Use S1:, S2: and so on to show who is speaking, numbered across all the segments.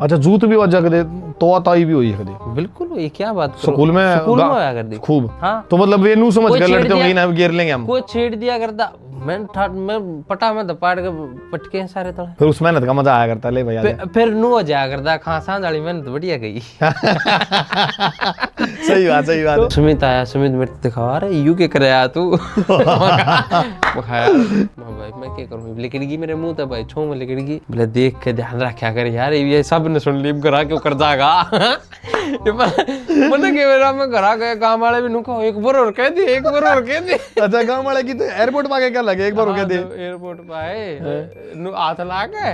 S1: अच्छा जूत भी वजह कदे तो ताई भी हुई है कदे?
S2: बिल्कुल, ये क्या बात करो,
S1: स्कूल में
S2: होया कर दी
S1: खूब।
S2: हाँ,
S1: तो मतलब ये नू समझ
S2: कोई
S1: कर
S2: छेड़
S1: लड़ते होंगे
S2: दिया-
S1: ना, घेर लेंगे हम।
S2: कोई छेड़ दिया करता, मैं पटा में दपाड़ के पटके सारे तोड़े।
S1: फिर उस मेहनत का मजा आया करता ले भैया।
S2: फिर नू हो जाया करता, खांसा वाली मेहनत बढ़िया गई।
S1: सही बात
S2: तो सुमित आया, सुमित मेरे को दिखावा, अरे यू के करे आ तू। भाई मैं क्या करूं, लिकड़गी मेरे मुंह तक भाई, छो में लिकड़गी। बोले देख के ध्यान रखा कर यार, ये सब ने सुन ली करा क्यों कर जाएगा। मैंने के मेरा मैं घरा गए, गांव वाले भी नुको एक बार और कह दे, एक बार और कह दे।
S1: अच्छा गांव वाले की तो एयरपोर्ट पे क्या लगे, एक बार कह दे।
S2: एयरपोर्ट पे आए नु हाथ ला के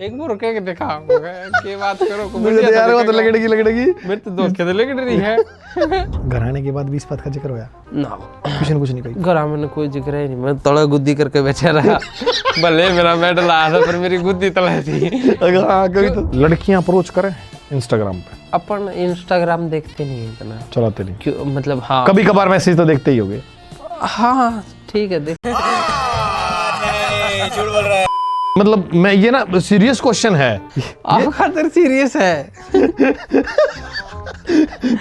S2: एक बार कह के दिखा के बात करो।
S1: मुझे तो यार वो तो लगड़गी
S2: मेरे तो दोस्त के तो लगड़ रही है।
S1: घर आने के बाद 20 बात का जिक्र होया
S2: ना,
S1: कुछ नहीं कही।
S2: घर मैंने कोई जिक्र ही नहीं, मैं तड़ा गुद्दी करके बैठा रहा। भले मेरा मेडल आया था पर मेरी गुद्दी तला थी।
S1: हाँ कभी तो लड़कियां अप्रोच करें इंस्टाग्राम पे? अपन
S2: इंस्टाग्राम देखते नहीं इतना,
S1: चलाते नहीं
S2: क्यों मतलब? हाँ
S1: कभी कभार मैसेज तो देखते ही होगे।
S2: हाँ ठीक है देख।
S1: झूठ बोल रहा है। मतलब मैं ये ना सीरियस क्वेश्चन है,
S2: आप खातर सीरियस है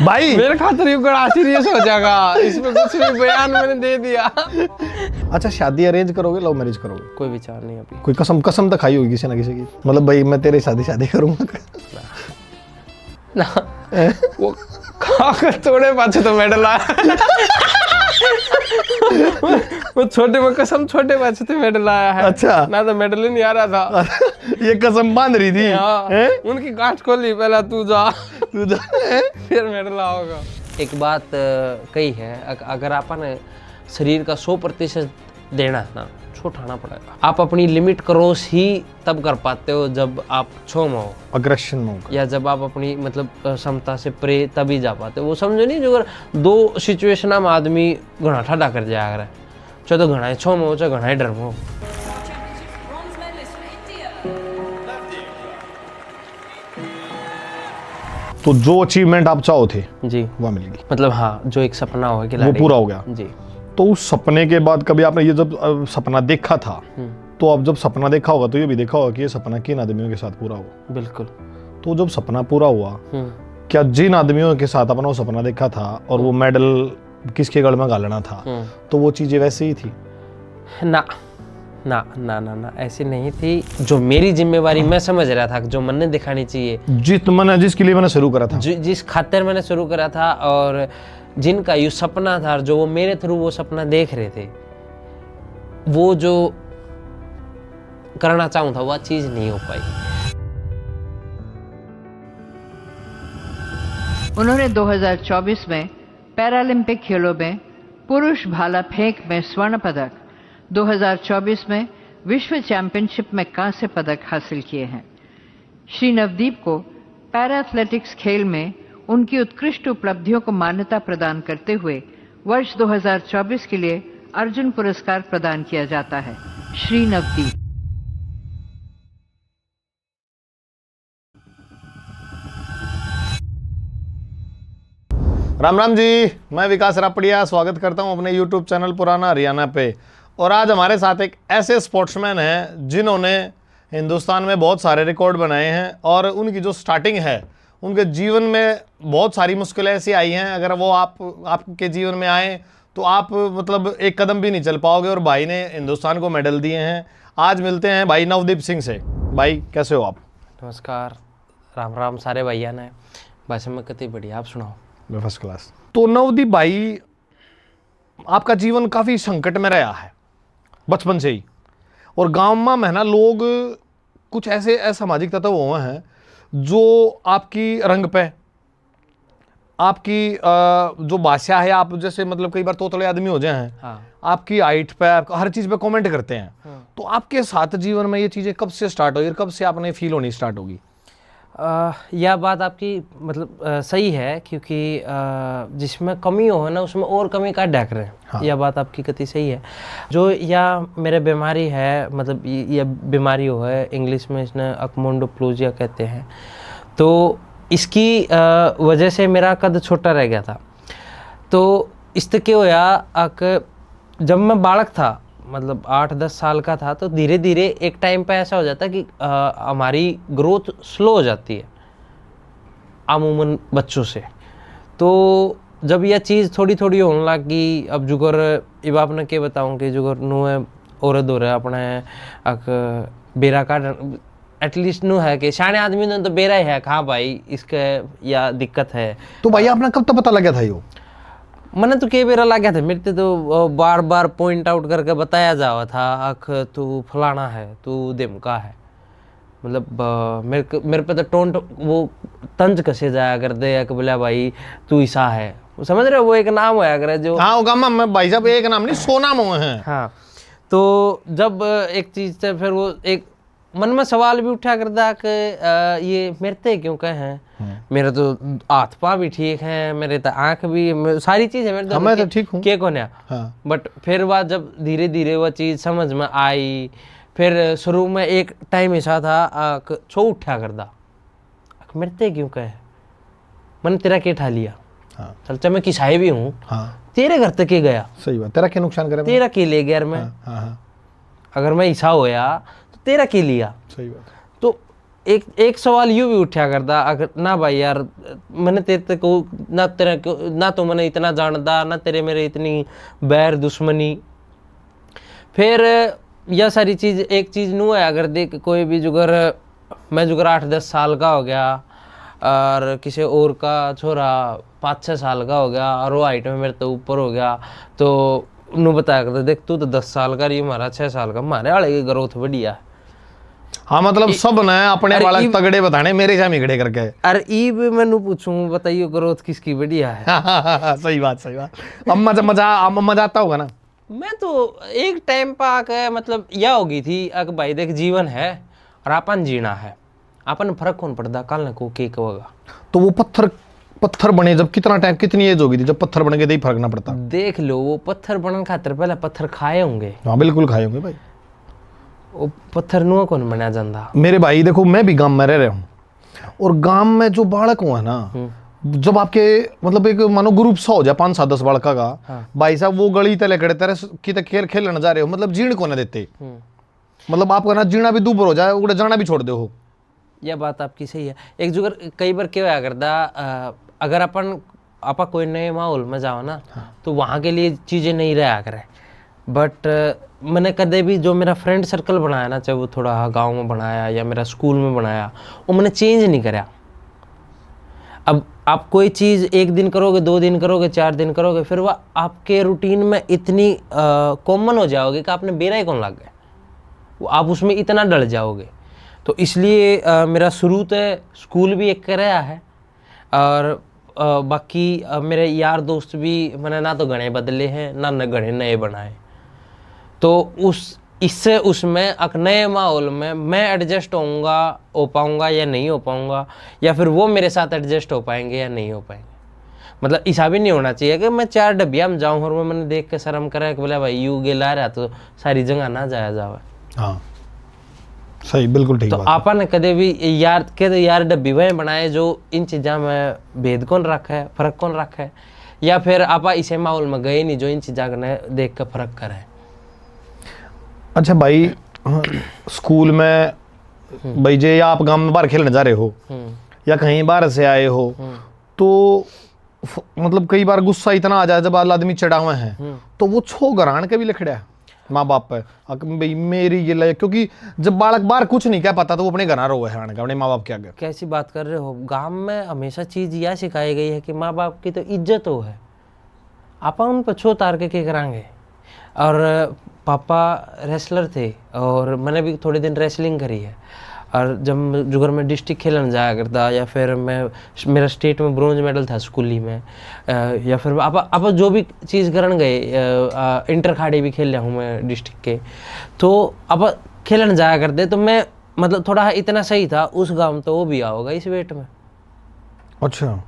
S1: भाई।
S2: मेरे खातर ये बड़ा सीरियस हो जाएगा, इसमें कुछ भी बयान मैंने दे दिया।
S1: अच्छा शादी अरेंज करोगे लव मैरिज करोगे?
S2: कोई विचार नहीं अभी।
S1: कोई कसम तो खाई होगी किसी ना किसी की, मतलब भाई मैं तेरे शादी करूंगा
S2: ना। वो खाकर थोड़े पाछे तो मेडल आया। वो छोटे में कसम छोटे पाछे तो मेडल आया है।
S1: अच्छा
S2: ना तो मेडल ही नहीं आ रहा था।
S1: ये कसम बांध रही थी।
S2: हाँ, उनकी गांठ खोली, पहला तू जा फिर मेडल आओगा। एक बात कही है, अगर अपन शरीर का 100% देना है ना, उठाना पड़ेगा। आप अपनी लिमिट क्रॉस ही तब कर पाते हो जब आप छो में हो, अग्रेशन में हो, या जब आप अपनी मतलब क्षमता से परे तभी जा पाते हो। वो समझो नहीं, जो अगर 2 सिचुएशन में आदमी घना ठाडा कर जाया करे, चाहे तो घना छो में हो चाहे घना डर में हो।
S1: तो जो अचीवमेंट आप चाहो थे
S2: जी
S1: वो मिल गई,
S2: मतलब हाँ, जो एक सपना हो
S1: वो पूरा हो गया
S2: जी।
S1: तो उस सपने के बाद कभी आपने ये जब सपना देखा था, तो अब जब सपना देखा होगा तो ये भी देखा होगा कि ये सपना किन आदमियों के साथ पूरा हुआ?
S2: बिल्कुल।
S1: तो जब सपना पूरा हुआ, क्या जिन आदमियों के साथ अपना वो सपना देखा था और वो मेडल किसके गढ़ में गालना था, तो वो चीजें वैसे ही थी?
S2: ना ना ना ना ना, ऐसी नहीं थी। जो मेरी जिम्मेवारी मैं समझ रहा था, जो मैंने दिखानी चाहिए,
S1: जिसके लिए मैंने शुरू करा था,
S2: जिस खातिर मैंने शुरू करा था, और जिनका ये सपना था, जो वो मेरे थ्रू वो सपना देख रहे थे, वो जो करना चाहूँ था वो चीज नहीं हो पाई।
S3: उन्होंने 2024 में पैरालंपिक खेलों में पुरुष भाला फेंक में स्वर्ण पदक, 2024 में विश्व चैंपियनशिप में कांस्य पदक हासिल किए हैं। श्री नवदीप को पैरा एथलेटिक्स खेल में उनकी उत्कृष्ट उपलब्धियों को मान्यता प्रदान करते हुए वर्ष 2024 के लिए अर्जुन पुरस्कार प्रदान किया जाता है। श्री नवदीप।
S1: राम राम जी, मैं विकास रापड़िया स्वागत करता हूं अपने YouTube चैनल पुराना हरियाणा पे। और आज हमारे साथ एक ऐसे स्पोर्ट्समैन हैं जिन्होंने हिंदुस्तान में बहुत सारे रिकॉर्ड बनाए हैं, और उनकी जो स्टार्टिंग है, उनके जीवन में बहुत सारी मुश्किलें ऐसी आई हैं, अगर वो आपके जीवन में आए तो आप मतलब एक कदम भी नहीं चल पाओगे। और भाई ने हिंदुस्तान को मेडल दिए हैं। आज मिलते हैं भाई नवदीप सिंह से। भाई कैसे हो आप?
S2: नमस्कार, राम राम सारे भैया ने। बस मैं कति बढ़िया, आप सुनाओ?
S1: मैं फर्स्ट क्लास। तो नवदीप भाई, आपका जीवन काफ़ी संकट में रहा है बचपन से ही, और गांव में है ना, लोग कुछ ऐसे असामाजिक तत्व हुए हैं जो आपकी रंग पे, आपकी जो भाषा है, आप जैसे मतलब कई बार तोतले आदमी हो जाए हैं,
S2: हाँ।
S1: आपकी हाइट पे, आपका हर चीज़ पे कमेंट करते हैं। तो आपके साथ जीवन में ये चीज़ें कब से स्टार्ट हुई और कब से आपने फील होनी स्टार्ट होगी?
S2: यह बात आपकी मतलब सही है, क्योंकि जिसमें कमी हो ना उसमें और कमी का ढक रहे हैं। हाँ। यह बात आपकी कति सही है। जो या मेरे बीमारी है, मतलब यह बीमारी हो है, इंग्लिश में इसने अकमोंडोप्लोजिया कहते हैं। तो इसकी वजह से मेरा कद छोटा रह गया था। तो इससे क्या होया, जब मैं बालक था, मतलब 8-10 साल का था, तो धीरे धीरे एक टाइम पे ऐसा हो जाता है कि हमारी ग्रोथ स्लो हो जाती है। अमूमन बच्चों से। तो जब यह चीज़ थोड़ी थोड़ी होने लग गई, अब जुगर इब आपने क्या बताऊँ कि जुगर नू है औरत हो रहा अपने अक बेरा का एटलीस्ट नू है कि शाने आदमी ने तो बेरा ही है, हाँ भाई इसके या दिक्कत है।
S1: तो भाई आपने कब तक पता लगा था यो?
S2: मैंने तो कई बेरा लगा था, मेरे से तो बार बार पॉइंट आउट करके बताया जावा था, अख तू फलाना है, तू दिमका है। मतलब मेरे पे तो टोंट वो तंज कसे जाया करते हैं कि बोला भाई तू ईसा है, समझ रहे हो, वो एक नाम होया करे जो।
S1: हाँ वो गामा में भाई साहब एक नाम नहीं 100 नाम हुए हैं।
S2: हाँ, तो जब एक चीज से फिर वो एक मन में सवाल भी उठा करता कि ये मेरे ते क्यों कहे हैं, मेरे तो हाथ पाँव भी ठीक है, मेरे तो आंख भी, सारी चीज है मेरे तो,
S1: मैं तो ठीक हूँ
S2: के कौन है।
S1: हाँ।
S2: बट फिर बात जब धीरे धीरे वो चीज समझ में आई, फिर शुरू में एक टाइम ऐसा था छो उठा करता मेरे ते क्यों कहे, मैंने तेरा क्या ठा लिया,
S1: हाँ।
S2: चल चाहे मैं किसाई भी हूँ,
S1: हाँ
S2: तेरे घर तक के गया,
S1: सही बात, तेरा क्या नुकसान करे?
S2: तेरा के ले गया मैं,
S1: हाँ हाँ
S2: अगर मैं ईसा होया तो तेरा के लिया।
S1: सही बात।
S2: तो एक सवाल यूं भी उठा करता, अगर ना भाई यार मैंने तेरे को ना तेरा ना तो मैंने इतना जानता, ना तेरे मेरे इतनी बैर दुश्मनी। फिर यह सारी चीज़ एक चीज़ नू है, अगर देख कोई भी जुगर, मैं जुगर 8-10 साल का हो गया और किसी और का छोरा 5-6 साल का हो गया और वो हाइट में मेरे तो ऊपर हो गया, तो नू बताया करते देख तू तो 10 साल का, रही हमारा 6 साल का, हमारे वाले की ग्रोथ बढ़िया है।
S1: हाँ मतलब सब ने अपने
S2: अरे
S1: बालक तगड़े बताने, मेरे से मिगड़े करके।
S2: अरे ईब मैनू पूछूं बताइए ग्रोथ किसकी बढ़िया है।
S1: सही बात सही बात। अब मजा आता होगा ना?
S2: मैं तो एक टाइम पर आके मतलब यह होगी थी अक भाई देख जीवन है और अपन जीना है, अपन फर्क कौन पड़ता कल को के होगा।
S1: तो वो पत्थर बने जब कितना टाइम, कितनी एज होगी थी जब पत्थर बन गए, फर्क ना पड़ता?
S2: देख लो वो पत्थर बनने खातिर पहले पत्थर खाए होंगे।
S1: हाँ बिल्कुल खाए होंगे भाई,
S2: वो पत्थर नुआ कौन बनाया जाता।
S1: मेरे भाई देखो मैं भी गांव में रह रहा हूँ, और गांव में जो बालक हुआ ना, जब आपके मतलब एक मानो ग्रुप सा हो जाए 5-7-10 बालका का,
S2: हाँ।
S1: भाई साहब वो गली तले खड़े तेरे की खेल खेलने जा रहे हो, मतलब जीण को ना देते, मतलब आपका ना जीना भी दूबर हो जाए, उड़े जाना भी छोड़ दे हो।
S2: यह बात आपकी सही है। एक जुगर कई बार क्या होया करता, अगर अपन कोई नए माहौल में जाओ ना, तो वहाँ के लिए चीज़ें नहीं रहा करे। बट मैंने कदे भी जो मेरा फ्रेंड सर्कल बनाया ना, चाहे वो थोड़ा गांव में बनाया या मेरा स्कूल में बनाया, वो मैंने चेंज नहीं करा। अब आप कोई चीज़ 1 दिन करोगे, 2 दिन करोगे, 4 दिन करोगे, फिर वह आपके रूटीन में इतनी कॉमन हो जाओगे कि आपने बेरा ही कौन लग गए, वो आप उसमें इतना डल जाओगे। तो इसलिए मेरा शुरू तो स्कूल भी एक रहा है, और बाकी मेरे यार दोस्त भी मैंने ना तो गणे बदले हैं ना गणे नए बनाए। तो इससे उसमें एक नए माहौल में मैं एडजस्ट हो पाऊंगा या नहीं हो पाऊंगा, या फिर वो मेरे साथ एडजस्ट हो पाएंगे या नहीं हो पाएंगे। मतलब ऐसा भी नहीं होना चाहिए कि मैं 4 डब्बिया में जाऊँ और मैंने देख के शर्म करा कि बोला भाई यू गे ला रहा तो सारी जगह ना जाया जावे।
S1: हाँ सही, बिल्कुल ठीक
S2: तो
S1: बात।
S2: आपा ने कदे भी यार डब्बी वह बनाए जो इन चीज़ा में भेद कौन रखा है, फर्क कौन रखा है, या फिर आपा इसे माहौल में गए नहीं जो इन चीज़ा ने देख कर फर्क करे।
S1: अच्छा भाई, स्कूल में भाई जे या आप गांव में बाहर खेलने जा रहे हो या कहीं बाहर से आए हो, तो मतलब कई बार गुस्सा इतना आ जाए जब आदमी चढ़ा हुए हैं, तो वो छो घरान के भी लिखड़ा है माँ बाप पे भाई मेरी ये लय, क्योंकि जब बालक बाहर कुछ नहीं कह पाता तो वो अपने घर रो है अपने माँ बाप के आगे।
S2: कैसी बात कर रहे हो, गांव में हमेशा चीज़ यह सिखाई गई है कि माँ बाप की तो इज्जत हो है, आपा उन पर छो तार के करांगे। और पापा रेसलर थे और मैंने भी थोड़े दिन रेसलिंग करी है, और जब जुगर में डिस्ट्रिक्ट खेलने जाया करता, या फिर मेरा स्टेट में ब्रोंज मेडल था स्कूली में, या फिर आप जो भी चीज़ करन गए, इंटर खाड़ी भी खेल रहा हूँ मैं डिस्ट्रिक्ट के, तो अब खेलने जाया करते तो मैं मतलब थोड़ा इतना सही था उस गांव में, तो वो भी आओगा इस वेट में।
S1: अच्छा,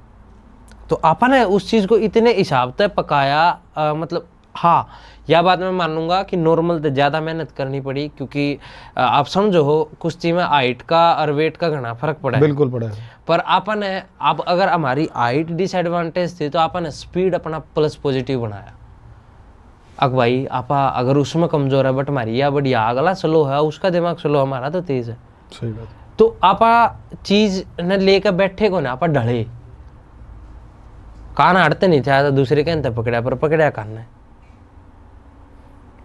S2: तो आपा ने उस चीज़ को इतने हिसाब से पकाया, मतलब हाँ यह बात मैं मानूंगा कि नॉर्मल तो ज़्यादा मेहनत करनी पड़ी, क्योंकि आप समझो हो कुश्ती में हाइट का और वेट का घना फर्क पड़ा है।
S1: बिल्कुल पड़ा है।
S2: पर आपन ने आप अगर हमारी हाइट डिसएडवांटेज थी तो आपन ने स्पीड अपना प्लस पॉजिटिव बनाया। अब भाई आपा अगर उसमें कमज़ोर है बट हमारी यह बढ़िया अगला स्लो है, उसका दिमाग स्लो, हमारा तो तेज़ है।
S1: सही बात।
S2: तो आपा चीज ने लेकर बैठे को ना आपा ढले कान हटते नहीं चाहता दूसरे के अंत पकड़ा पर पकड़ा कान है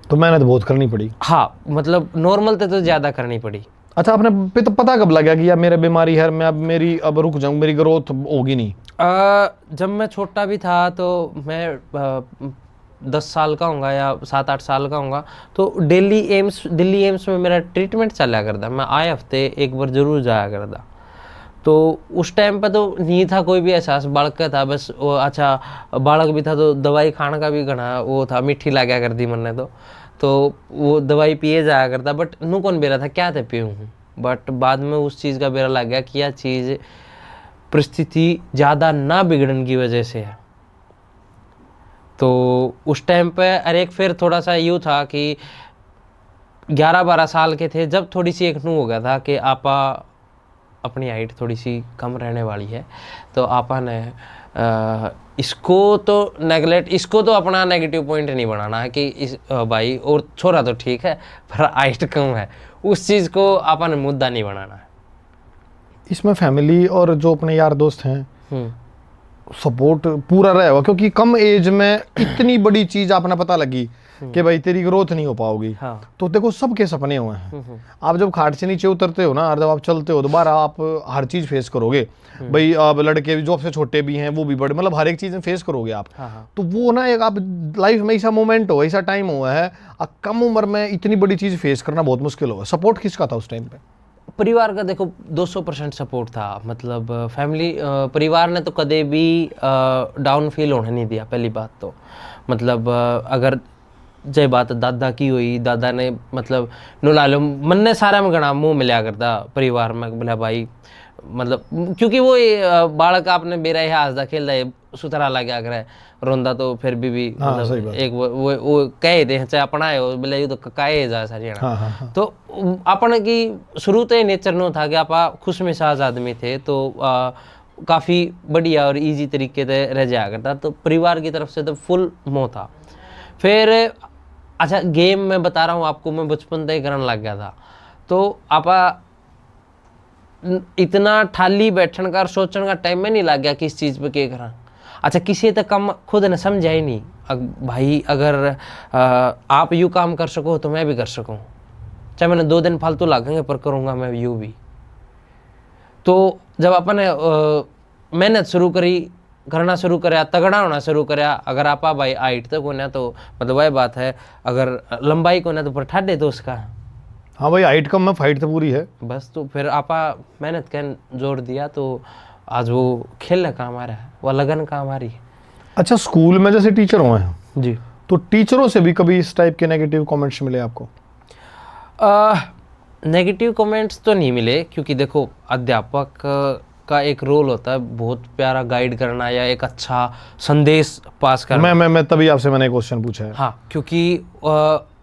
S1: तो मेहनत बहुत करनी पड़ी।
S2: हाँ मतलब नॉर्मल तो ज्यादा करनी पड़ी।
S1: अच्छा, आपने पता कब लगा कि यार मेरे बीमारी है, मैं अब रुक जाऊं, मेरी ग्रोथ होगी नहीं?
S2: जब मैं छोटा भी था तो मैं 10 साल का होऊंगा या 7-8 साल का होऊंगा तो दिल्ली एम्स में मेरा ट्रीटमेंट चला करता। मैं आए हफ्ते एक बार जरूर जाया करता। तो उस टाइम पे तो नहीं था कोई भी एहसास, बालक का था बस वो। अच्छा बालक भी था तो दवाई खाने का भी घना वो था, मीठी लगा कर दी मैंने तो वो दवाई पिए जाया करता। बट नू कौन बेरा था क्या थे पीऊँ हूँ। बट बाद में उस चीज़ का बेरा लग गया कि यह चीज़ परिस्थिति ज़्यादा ना बिगड़ने की वजह से है। तो उस टाइम पे अरे एक फिर थोड़ा सा यूँ था कि 11-12 साल के थे जब थोड़ी सी एक नू हो गया था कि आपा अपनी हाइट थोड़ी सी कम रहने वाली है। तो आपा ने इसको तो नेगलेक्ट, इसको तो अपना नेगेटिव पॉइंट नहीं बनाना है कि इस भाई और छोरा तो ठीक है पर हाइट कम है, उस चीज़ को आपा ने मुद्दा नहीं बनाना है।
S1: इसमें फैमिली और जो अपने यार दोस्त हैं सपोर्ट पूरा रहा होगा, क्योंकि कम एज में इतनी बड़ी चीज आपने पता लगी कि भाई तेरी ग्रोथ नहीं हो पाओगी।
S2: हाँ।
S1: तो देखो सबके सपने हुए हैं। आप जब खाट से नीचे उतरते हो ना और जब आप चलते हो दोबारा आप हर चीज फेस करोगे। भाई अब लड़के भी जो आपसे छोटे भी हैं वो भी बड़े, मतलब हर एक चीज में फेस करोगे आप। तो वो ना एक आप लाइफ में ऐसा मोमेंट हो, ऐसा टाइम हुआ है, कम उम्र में इतनी बड़ी चीज फेस करना बहुत मुश्किल होगा। सपोर्ट किसका था उस टाइम पे?
S2: परिवार का देखो 200% सपोर्ट था। मतलब फैमिली परिवार ने तो कदे भी डाउन फील होने नहीं दिया। पहली बात तो मतलब अगर जय बात दादा की हुई, दादा ने मतलब नुला लो मन ने सारा में गणा मुँह मिला करता परिवार में बोला भाई, मतलब क्योंकि वो बालक आपने बेरा ही हंसदा खेलता है सुथरा लगा कर रोंदा तो फिर भी मतलब एक वो कहे थे चाहे अपना है बोले ये तो काए जा सारी। तो अपन की शुरू तो नेचर नो था कि आप खुश मिजाज आदमी थे तो काफ़ी बढ़िया और इजी तरीके से रह जाया करता। तो परिवार की तरफ से तो फुल मोह था। फिर अच्छा गेम मैं बता रहा हूँ आपको, मैं बचपन से ही करने लग गया था। तो आप इतना ठाली बैठने का और सोचने का टाइम में नहीं लग गया कि इस चीज़ पे क्या करा। अच्छा किसी तक कम खुद ने समझा ही नहीं भाई अगर आप यूँ काम कर सको तो मैं भी कर सकूँ, चाहे मैंने 2 दिन फालतू लागेंगे पर करूँगा मैं यूँ भी। तो जब अपन ने मेहनत शुरू करी, करना शुरू कराया, तगड़ा होना शुरू कराया, अगर आप भाई हाइट तक होना तो मतलब वही बात है, अगर लंबाई को ना तो पर ठाडे तो उसका।
S1: हाँ भाई हाइट कम में फाइट तो पूरी है
S2: बस। तो फिर आपा मेहनत का जोर दिया तो आज वो खेलने का हमारा है, वो लगन का हमारी है।
S1: अच्छा स्कूल में जैसे टीचर हुए हैं
S2: जी,
S1: तो टीचरों से भी कभी इस टाइप के नेगेटिव कमेंट्स मिले आपको?
S2: नेगेटिव कमेंट्स तो नहीं मिले, क्योंकि देखो अध्यापक का एक रोल होता है बहुत प्यारा गाइड करना या एक अच्छा संदेश पास करना।
S1: मैं तभी आपसे मैंने क्वेश्चन पूछा है।
S2: हाँ क्योंकि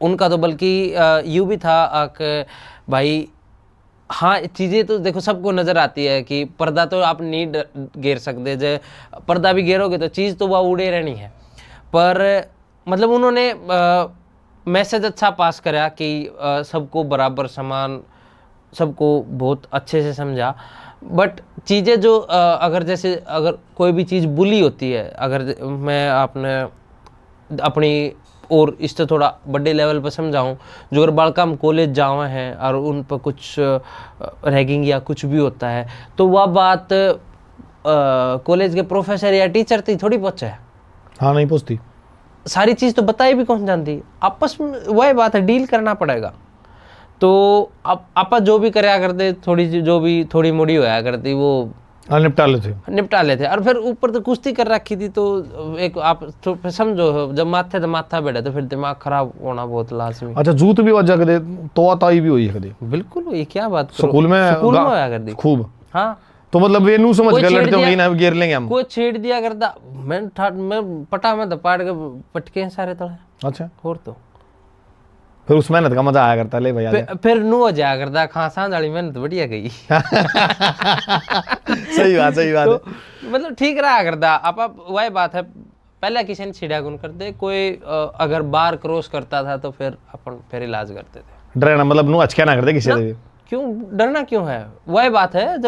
S2: उनका तो बल्कि यूँ भी था कि भाई हाँ चीज़ें तो देखो सबको नज़र आती है कि पर्दा तो आप नहीं घेर सकते, जो पर्दा भी घेरोगे तो चीज़ तो वह उड़े रहनी है। पर मतलब उन्होंने मैसेज अच्छा पास करा कि सबको बराबर समान, सबको बहुत अच्छे से समझा। बट चीज़ें जो अगर जैसे अगर कोई भी चीज़ बुली होती है, अगर मैं आपने अपनी और इससे थोड़ा बड़े लेवल पर समझाऊं, जो अगर बालका हम कॉलेज जावे हैं और उन पर कुछ रैगिंग या कुछ भी होता है तो वह बात कॉलेज के प्रोफेसर या टीचर तक थोड़ी पहुँचे है।
S1: हाँ नहीं पहुँचती,
S2: सारी चीज़ तो बताई भी कौन जानती, आपस में वही बात है, डील करना पड़ेगा। तो आप जो भी करया करते थोड़ी जो भी थोड़ी मोड़ी होया करती वो
S1: निपटा लेते
S2: और फिर ऊपर तो कुश्ती कर रखी थी। तो एक आप तो समझो जब माथे तो माथा बैठे तो फिर दिमाग खराब होना बहुत लाजमी।
S1: अच्छा जूत भी वजह कदे तो ताई भी हुई है कदे?
S2: बिल्कुल हुई, क्या बात करो,
S1: स्कूल में
S2: होया करती
S1: खूब।
S2: हाँ
S1: तो मतलब वे नू समझ के लड़ते होंगे ना घेर लेंगे हम,
S2: कोई छेड़ दिया करता मैं पटा में दपाड़ के पटके सारे तड़े।
S1: अच्छा
S2: और तो
S1: फिर उस मेहनत का मजा आया करता ले भैया।
S2: फिर नू हो जाया करता खांसा वाली मेहनत बढ़िया गई।
S1: सही बात
S2: तो मतलब ठीक रहा करता। आप वही बात है, पहले किसी ने छिड़ा गुन करते, कोई अगर बार क्रॉस करता था तो फिर अपन फिर इलाज करते थे।
S1: डरना मतलब नू अच्छा ना करते किसी से।
S2: क्यों डरना क्यों है? वही बात है,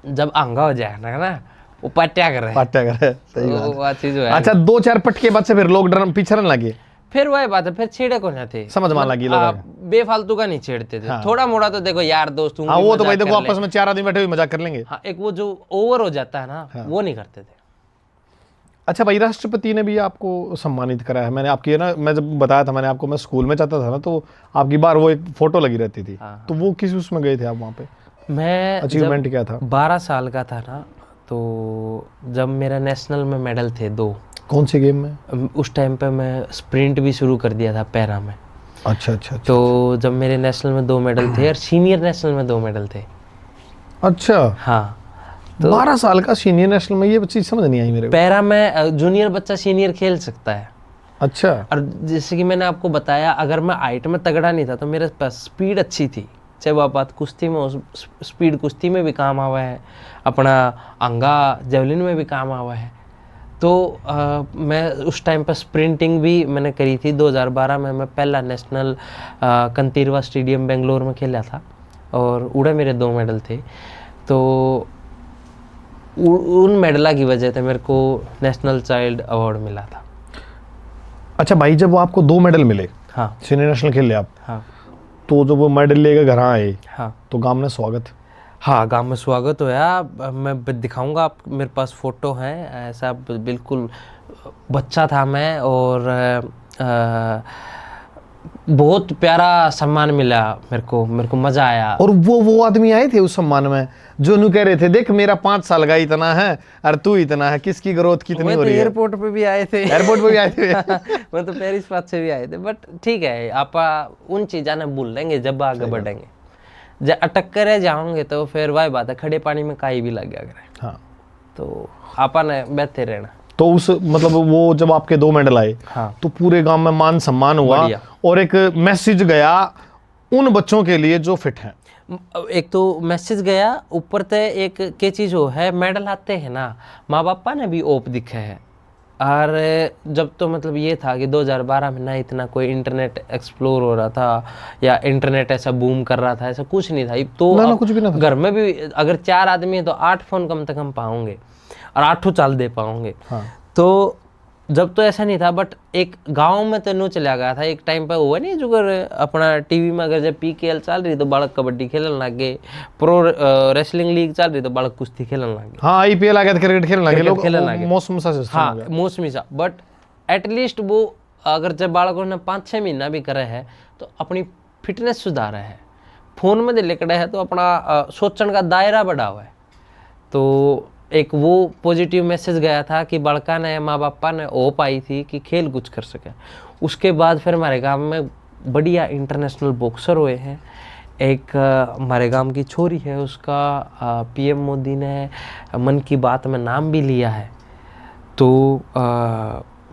S2: जब आंगा हो जाएगा ना वो पाट्या करे।
S1: सही बात।
S2: वो चीज है।
S1: अच्छा 2-4 पट के बाद से फिर लोग डर पीछे रहने लगे।
S2: फिर वही बात है, फिर छेड़े को ना थे,
S1: समझ में लगी लोग
S2: बेफालतू का नहीं छेड़ते थे। थोड़ा मोड़ा तो देखो यार दोस्त
S1: हाँ, वो तो भाई देखो आपस में 4 आदमी बैठे हुए मजाक कर लेंगे।
S2: हाँ, एक वो जो ओवर हो जाता है ना, वो नहीं करते थे।
S1: अच्छा भाई, राष्ट्रपति ने भी आपको सम्मानित करा है। मैंने आपकी ना, मैं जब बताया था मैंने आपको, मैं स्कूल में जाता था ना, तो आपकी बार वो एक फोटो लगी रहती थी। तो वो किस उसमें गए थे आप वहाँ पे?
S2: मैं
S1: अचीवमेंट क्या था?
S2: 12 साल का था ना, तो जब मेरा नेशनल में मेडल थे 2।
S1: कौन से गेम में?
S2: उस टाइम पे मैं स्प्रिंट भी शुरू कर दिया था पैरा में।
S1: अच्छा।
S2: तो जब मेरे नेशनल में 2 मेडल थे और सीनियर नेशनल में 2 मेडल थे।
S1: अच्छा
S2: हाँ,
S1: तो 12 साल का सीनियर नेशनल में, ये चीज समझ नहीं आई मेरे को।
S2: पैरा में जूनियर बच्चा सीनियर खेल सकता है।
S1: अच्छा।
S2: और जैसे कि मैंने आपको बताया, अगर मैं हाइट में तगड़ा नहीं था तो मेरे पास स्पीड अच्छी थी। चाहे वो बात कुश्ती में, उस स्पीड कुश्ती में भी काम आवा है, अपना अंगा जेवलिन में भी काम आवा है। तो मैं उस टाइम पर स्प्रिंटिंग भी मैंने करी थी। 2012 में मैं पहला नेशनल कंतीरवा स्टेडियम बेंगलोर में खेला था और उड़े मेरे 2 मेडल थे। तो उन मेडला की वजह से मेरे को नेशनल चाइल्ड अवार्ड मिला था।
S1: अच्छा भाई, जब वो आपको 2 मेडल मिले,
S2: हाँ
S1: सीनियर नेशनल खेले आप,
S2: हाँ,
S1: तो जब वो मेडल लेकर घर आए,
S2: हाँ
S1: तो गांव में स्वागत?
S2: हाँ, गांव में स्वागत होया। मैं दिखाऊंगा आप, मेरे पास फोटो है। ऐसा बिल्कुल बच्चा था मैं, और बहुत प्यारा सम्मान मिला मेरे को मजा आया।
S1: और वो आदमी आए थे उस सम्मान में जो नु कह रहे थे, देख मेरा 5 साल का इतना है और तू इतना है, किसकी ग्रोथ कितनी हो रही है?
S2: एयरपोर्ट पे भी आए थे।
S1: एयरपोर्ट पे भी आए थे।
S2: वो तो पेरिस पास से भी आए थे। बट ठीक है, आप उन चीज़ा ने भूल लेंगे जब आगे बढ़ेंगे। जब अटक कर रह जाओगे तो फिर वही बात है, खड़े पानी में काई भी लग गया करे।
S1: हाँ,
S2: तो आपा ने बैठे रहना।
S1: तो उस मतलब वो जब आपके 2 मेडल आए,
S2: हाँ,
S1: तो पूरे गांव में मान सम्मान हुआ
S2: बढ़िया।
S1: और एक मैसेज गया उन बच्चों के लिए जो फिट हैं।
S2: एक तो मैसेज गया, ऊपर से एक के चीज़ हो है, मेडल आते हैं ना, माँ बापा ने भी ओप दिखे है। और जब तो मतलब ये था कि 2012 में ना इतना कोई इंटरनेट एक्सप्लोर हो रहा था या इंटरनेट ऐसा बूम कर रहा था, ऐसा कुछ नहीं था। तो
S1: ना कुछ भी ना था।
S2: घर में भी अगर 4 आदमी है तो 8 फोन कम से कम पाओगे और 8 चाल दे पाओगे।
S1: हाँ।
S2: तो जब तो ऐसा नहीं था, बट एक गांव में तो नो चला गया था। एक टाइम पे हुआ नहीं जो अगर अपना टीवी में अगर जब PKL चल रही तो बालक कबड्डी खेलने लगे, प्रो रेसलिंग लीग चल रही तो बालक कुश्ती खेलने लगे।
S1: हाँ, IPL आ गया तो क्रिकेट खेलने लगे लोग,
S2: खेलने लगे।
S1: मौसम सा सिस्टम हो
S2: हाँ,
S1: गया।
S2: मौसमी सा। बट एटलीस्ट वो अगर जब बालकों ने 5-6 महीना भी करे है तो अपनी फिटनेस सुधारा है। फोन में लेकर है तो अपना सोचने का दायरा बढ़ा हुआ है। तो एक वो पॉजिटिव मैसेज गया था कि बड़का ने, माँ बापा ने ओप आई थी कि खेल कुछ कर सके। उसके बाद फिर हमारे गांव में बढ़िया इंटरनेशनल बॉक्सर हुए हैं। एक हमारे गांव की छोरी है, उसका PM मोदी ने मन की बात में नाम भी लिया है। तो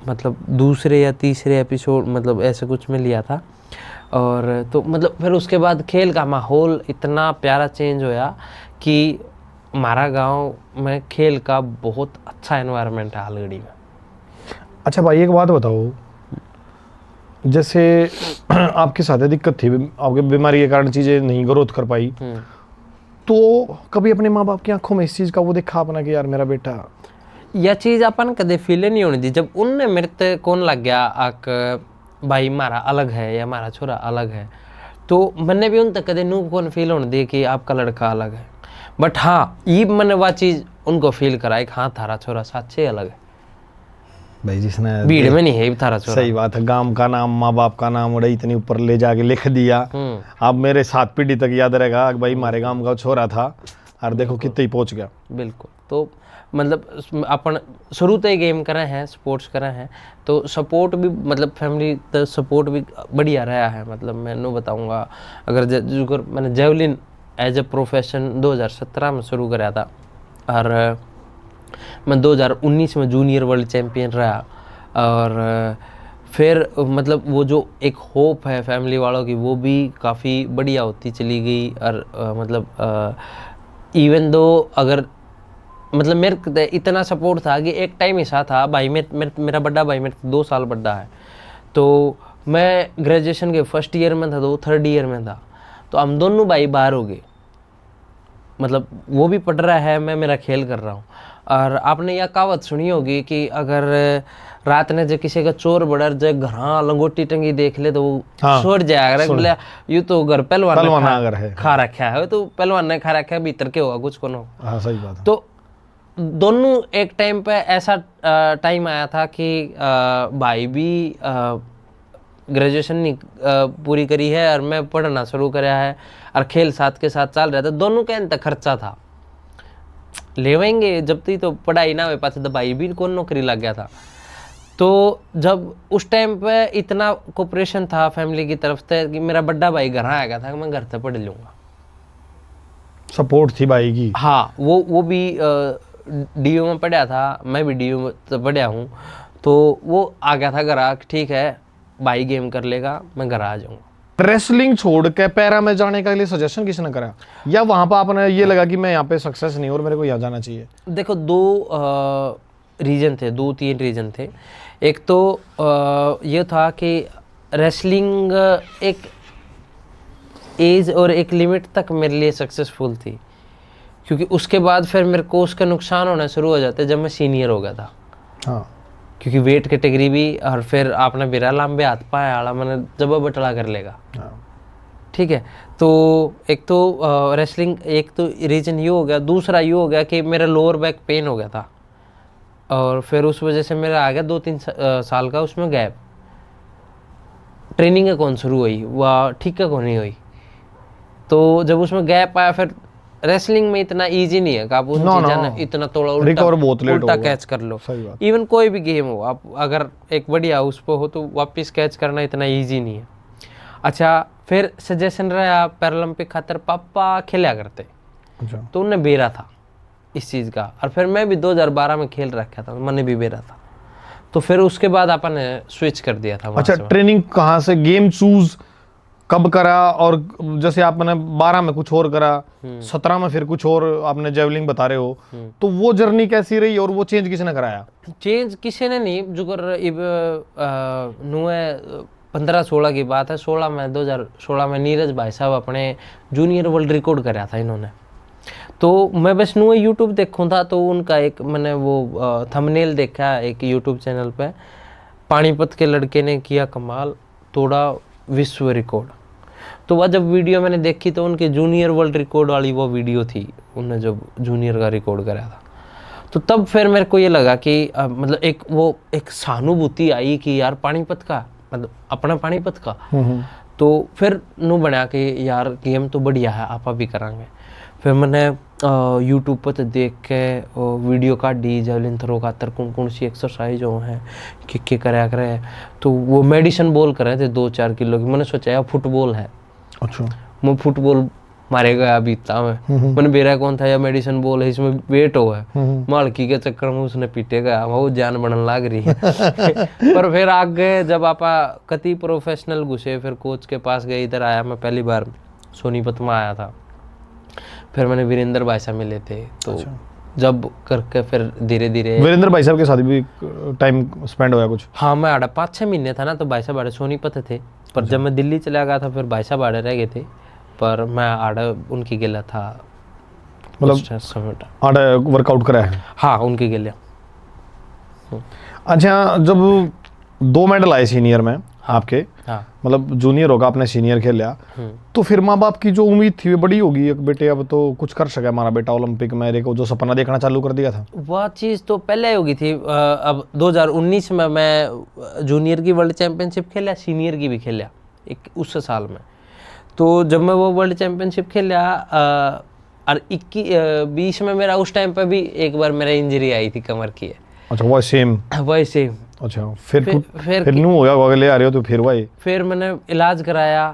S2: मतलब दूसरे या तीसरे एपिसोड मतलब ऐसे कुछ में लिया था। और तो मतलब फिर उसके बाद खेल का माहौल इतना प्यारा चेंज होया कि हमारा गांव में खेल का बहुत अच्छा एनवायरनमेंट है हालगढ़ी में।
S1: अच्छा भाई, एक बात बताओ, जैसे आपके साथ दिक्कत थी, आपके बीमारी के कारण चीज़ें नहीं ग्रोथ कर पाई, तो कभी अपने माँ बाप की आंखों में इस चीज़ का वो देखा अपना कि यार मेरा बेटा?
S2: यह चीज़ अपन कदे फील नहीं होने दी। जब उनने मेरे ते कौन लग गया आक भाई मारा अलग है या हमारा छोरा अलग है, तो मैंने भी उन तक कदे नू कौन फील होने दी कि आपका लड़का अलग है। बट हाँ, ये मैंने वह चीज़ उनको फील कराई कि हाँ थारा छोरा साचे अलग है
S1: भाई, जिसने
S2: भीड़ में नहीं है थारा छोरा।
S1: सही बात है, गांव का नाम, माँ बाप का नाम उड़े इतनी ऊपर ले जाके लिख दिया। अब मेरे 7 पीढ़ी तक याद रहेगा कि भाई हमारे गांव का छोरा था और देखो कितने ही पहुंच गया।
S2: बिल्कुल। तो मतलब अपन शुरू से गेम करे हैं, स्पोर्ट्स करे हैं, तो सपोर्ट भी मतलब फैमिली तो सपोर्ट भी बढ़िया रहा है। मतलब मैं बताऊंगा, अगर मैंने जेवलिन एज ए प्रोफेशन 2017 में शुरू कराया था और मैं 2019 में जूनियर वर्ल्ड चैम्पियन रहा। और फिर मतलब वो जो एक होप है फैमिली वालों की वो भी काफ़ी बढ़िया होती चली गई। और मतलब इवन दो अगर मतलब मेरे इतना सपोर्ट था कि एक टाइम ऐसा था, भाई मेरा बड़ा भाई मेरे 2 साल बड़ा है, तो मैं ग्रेजुएशन के फर्स्ट ईयर में था तो 3rd ईयर में था, तो हम दोनों भाई बाहर हो गए, मतलब वो भी पढ़ रहा है, मैं मेरा खेल कर रहा हूँ। और आपने यह कहावत सुनी होगी कि अगर रात ने जो किसी का चोर बड़ा जो घर लंगोटी टंगी देख ले तो वो
S1: हाँ,
S2: छोड़ जाएगा, बोले यू तो घर पहलवान
S1: पहलवान
S2: ने
S1: अगर है,
S2: खा रखा है, तो पहलवान ने खा रखा है, भीतर के होगा कुछ को ना।
S1: हाँ सही बात है।
S2: तो दोनों एक टाइम पे ऐसा टाइम आया था कि भाई भी ग्रेजुएशन नहीं पूरी करी है और मैं पढ़ना शुरू कराया है और खेल साथ के साथ चल रहा था, दोनों का इंतजार खर्चा था, लेवेंगे जब तक तो पढ़ाई ना हो पाते, तो भाई भी कौन नौकरी लग गया था। तो जब उस टाइम पे इतना कोऑपरेशन था फैमिली की तरफ से कि मेरा बड़ा भाई घर आ गया था कि मैं घर से पढ़ लूँगा,
S1: सपोर्ट थी भाई की।
S2: हाँ, वो भी डीयू में पढ़ा था, मैं भी डीयू में पढ़ा हूँ, तो वो आ गया था घर आ, ठीक है भाई गेम कर लेगा, मैं घर आ जाऊँगा।
S1: रेसलिंग छोड़ के पैरा में जाने के लिए सजेशन किसने करा, या वहां पर आपने ये लगा कि मैं यहाँ पे सक्सेस नहीं और मेरे को यहाँ जाना चाहिए?
S2: देखो रीजन थे, 2-3 रीजन थे। एक तो ये था कि रेसलिंग एक एज और एक लिमिट तक मेरे लिए सक्सेसफुल थी, क्योंकि उसके बाद फिर मेरे को उसका नुकसान होना शुरू हो जाते जब मैं सीनियर हो गया था।
S1: हाँ,
S2: क्योंकि वेट कैटेगरी भी, और फिर आपने बिरा लंबे हाथ पाए आला मैंने जब बटला कर लेगा,
S1: हाँ।
S2: ठीक है। तो एक तो रेसलिंग एक तो रीजन ये हो गया, दूसरा ये हो गया कि मेरा लोअर बैक पेन हो गया था, और फिर उस वजह से मेरा आ गया 2-3 साल का उसमें गैप। ट्रेनिंग कौन शुरू हुई वह ठीक है कौन नहीं हुई, तो जब उसमें गैप आया, फिर रेसलिंग में इतना इजी नहीं है कि आप उन चीज़ों ने इतना थोड़ा उल्टा कैच कर लो। इवन कोई भी गेम हो, आप अगर एक बढ़िया उस पर हो तो वापस कैच करना इतना इजी नहीं है। अच्छा, फिर सजेशन रहा पैरालंपिक खातर पापा खेला करते, तो उन्हें बेरा था इस चीज़ का, और फिर मैं भी 2012 में खेल रखा था, मैंने भी बेरा था, तो फिर उसके बाद अपन ने स्विच कर दिया था।
S1: अच्छा, ट्रेनिंग कहाँ से, गेम चूज कब करा, और जैसे आपने 12 में कुछ और करा, 17 में फिर कुछ और आपने जेवलिंग बता रहे हो, तो वो जर्नी कैसी रही और वो चेंज किसने कराया?
S2: चेंज किसी ने नहीं, जो कर 15-16 की बात है, 2016 में नीरज भाई साहब अपने जूनियर वर्ल्ड रिकॉर्ड कराया था इन्होंने, तो मैं बस नुए यूट्यूब देखूँ था, तो उनका एक मैंने वो थंबनेल देखा एक यूट्यूब चैनल पे, पानीपत के लड़के ने किया कमाल, तोड़ा विश्व रिकॉर्ड। तो वह जब वीडियो मैंने देखी तो उनके जूनियर वर्ल्ड रिकॉर्ड वाली वो वीडियो थी, उन्होंने जब जूनियर का रिकॉर्ड कराया था, तो तब फिर मेरे को ये लगा कि मतलब एक सहानुभूति आई कि यार पानीपत का, मतलब अपना पानीपत का, तो फिर नू बना कि यार गेम तो बढ़िया है, आप भी करांगे। फिर मैंने यूट्यूब पर तो देख के वीडियो काटी, जेवलिन थ्रो खातर कौन सी एक्सरसाइज हो हैं कि कराया करे, तो वो मेडिसिन बॉल कर रहे थे 2-4 किलो की, मैंने सोचा यार फुटबॉल है,
S1: अच्छा
S2: मैं फुटबॉल मारेगा अभी इतना में, मैंने बेरा कौन था या मेडिसिन बॉल है, इसमें वेट हो है, मालकी के चक्कर में उसने पीटेगा, वो जान बनने लग रही है। पर फिर आगे जब आप कति प्रोफेशनल घुसे, फिर कोच के पास गए, इधर आया मैं पहली बार सोनीपत में आया था, फिर मैंने वीरेंद्र भाई साहब मिले थे, तो जब करके फिर धीरे धीरे
S1: वीरेंद्र भाई साहब के साथ भी टाइम स्पेंड होया कुछ?
S2: हाँ, मैं 5-6 महीने था ना, तो भाई साहब आड़े सोनीपत थे, पर जब मैं दिल्ली चला गया था फिर भाई साहब आड़े रह गए थे, पर मैं आड़े उनकी गिला था,
S1: मतलब आड़े वर्कआउट करा है?
S2: हाँ, उनकी गिला।
S1: अच्छा, जब 2 मेडल आए सीनियर में आपके,
S2: हाँ,
S1: मतलब जूनियर होगा आपने सीनियर खेला, तो फिर माँ बाप की जो उम्मीद थी वो बड़ी होगी, एक बेटे अब तो कुछ कर सके हमारा बेटा ओलंपिक में, देखो जो सपना देखना चालू कर दिया था।
S2: वह चीज़ तो पहले होगी थी। अब 2019 में मैं जूनियर की वर्ल्ड चैंपियनशिप खेला, सीनियर की भी खेला एक उस साल में, तो जब मैं वो वर्ल्ड चैंपियनशिप खेला और 20 में मेरा उस टाइम पर भी एक बार मेरा इंजरी आई थी कमर की है।
S1: अच्छा, वही सेम। अच्छा, फिर न्यू हो गया, अगले आ रहे हो तो फिर वही,
S2: फिर मैंने इलाज कराया,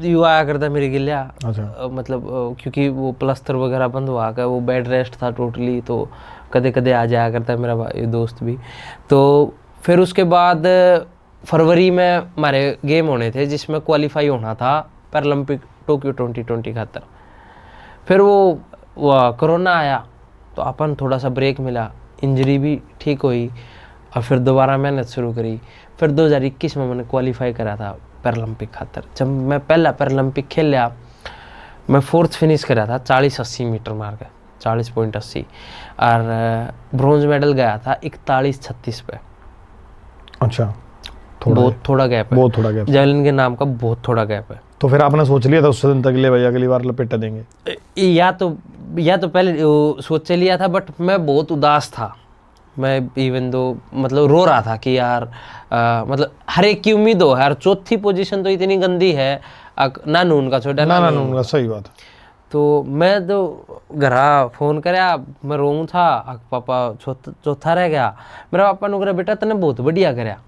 S2: यू आया करता मेरी गिलिया।
S1: अच्छा,
S2: मतलब क्योंकि वो प्लास्टर वगैरह बंद हुआ कर, वो बेड रेस्ट था टोटली, तो कदे कदे आ जाया करता मेरा भाई दोस्त भी। तो फिर उसके बाद फरवरी में हमारे गेम होने थे जिसमें क्वालिफाई होना था पैरालंपिक टोक्यो 2020 खातर। फिर वो कोरोना आया तो अपन थोड़ा सा ब्रेक मिला, इंजरी भी ठीक हुई और फिर दोबारा मेहनत शुरू करी। फिर 2021 में मैंने क्वालिफाई करा था पैरालंपिक खातर। जब मैं पहला पैरालंपिक खेल लिया, मैं 4th फिनिश करा था 40-80 मीटर मार के, 40.80, और ब्रॉन्ज मेडल गया था 41-36 पे।
S1: अच्छा,
S2: बहुत थोड़ा गैप है,
S1: बहुत थोड़ा गैप।
S2: जेवलिन के नाम का बहुत थोड़ा गैप है।
S1: तो फिर आपने सोच लिया था उस दिन तक, ले भाई अगली बार लपेटा देंगे?
S2: या तो पहले सोच लिया था, बट मैं बहुत उदास था। मैं इवन दो मतलब रो रहा था कि यार मतलब हर एक की उम्मीद हो यार, चौथी पोजीशन तो इतनी गंदी है, ना नून का छोटा
S1: ना नून का, सही बात।
S2: तो मैं तो घरा फोन कराया, मैं रोऊं था, पापा चौथा रह गया। मेरा पापा ने कहा बेटा तने बहुत बढ़िया कराया,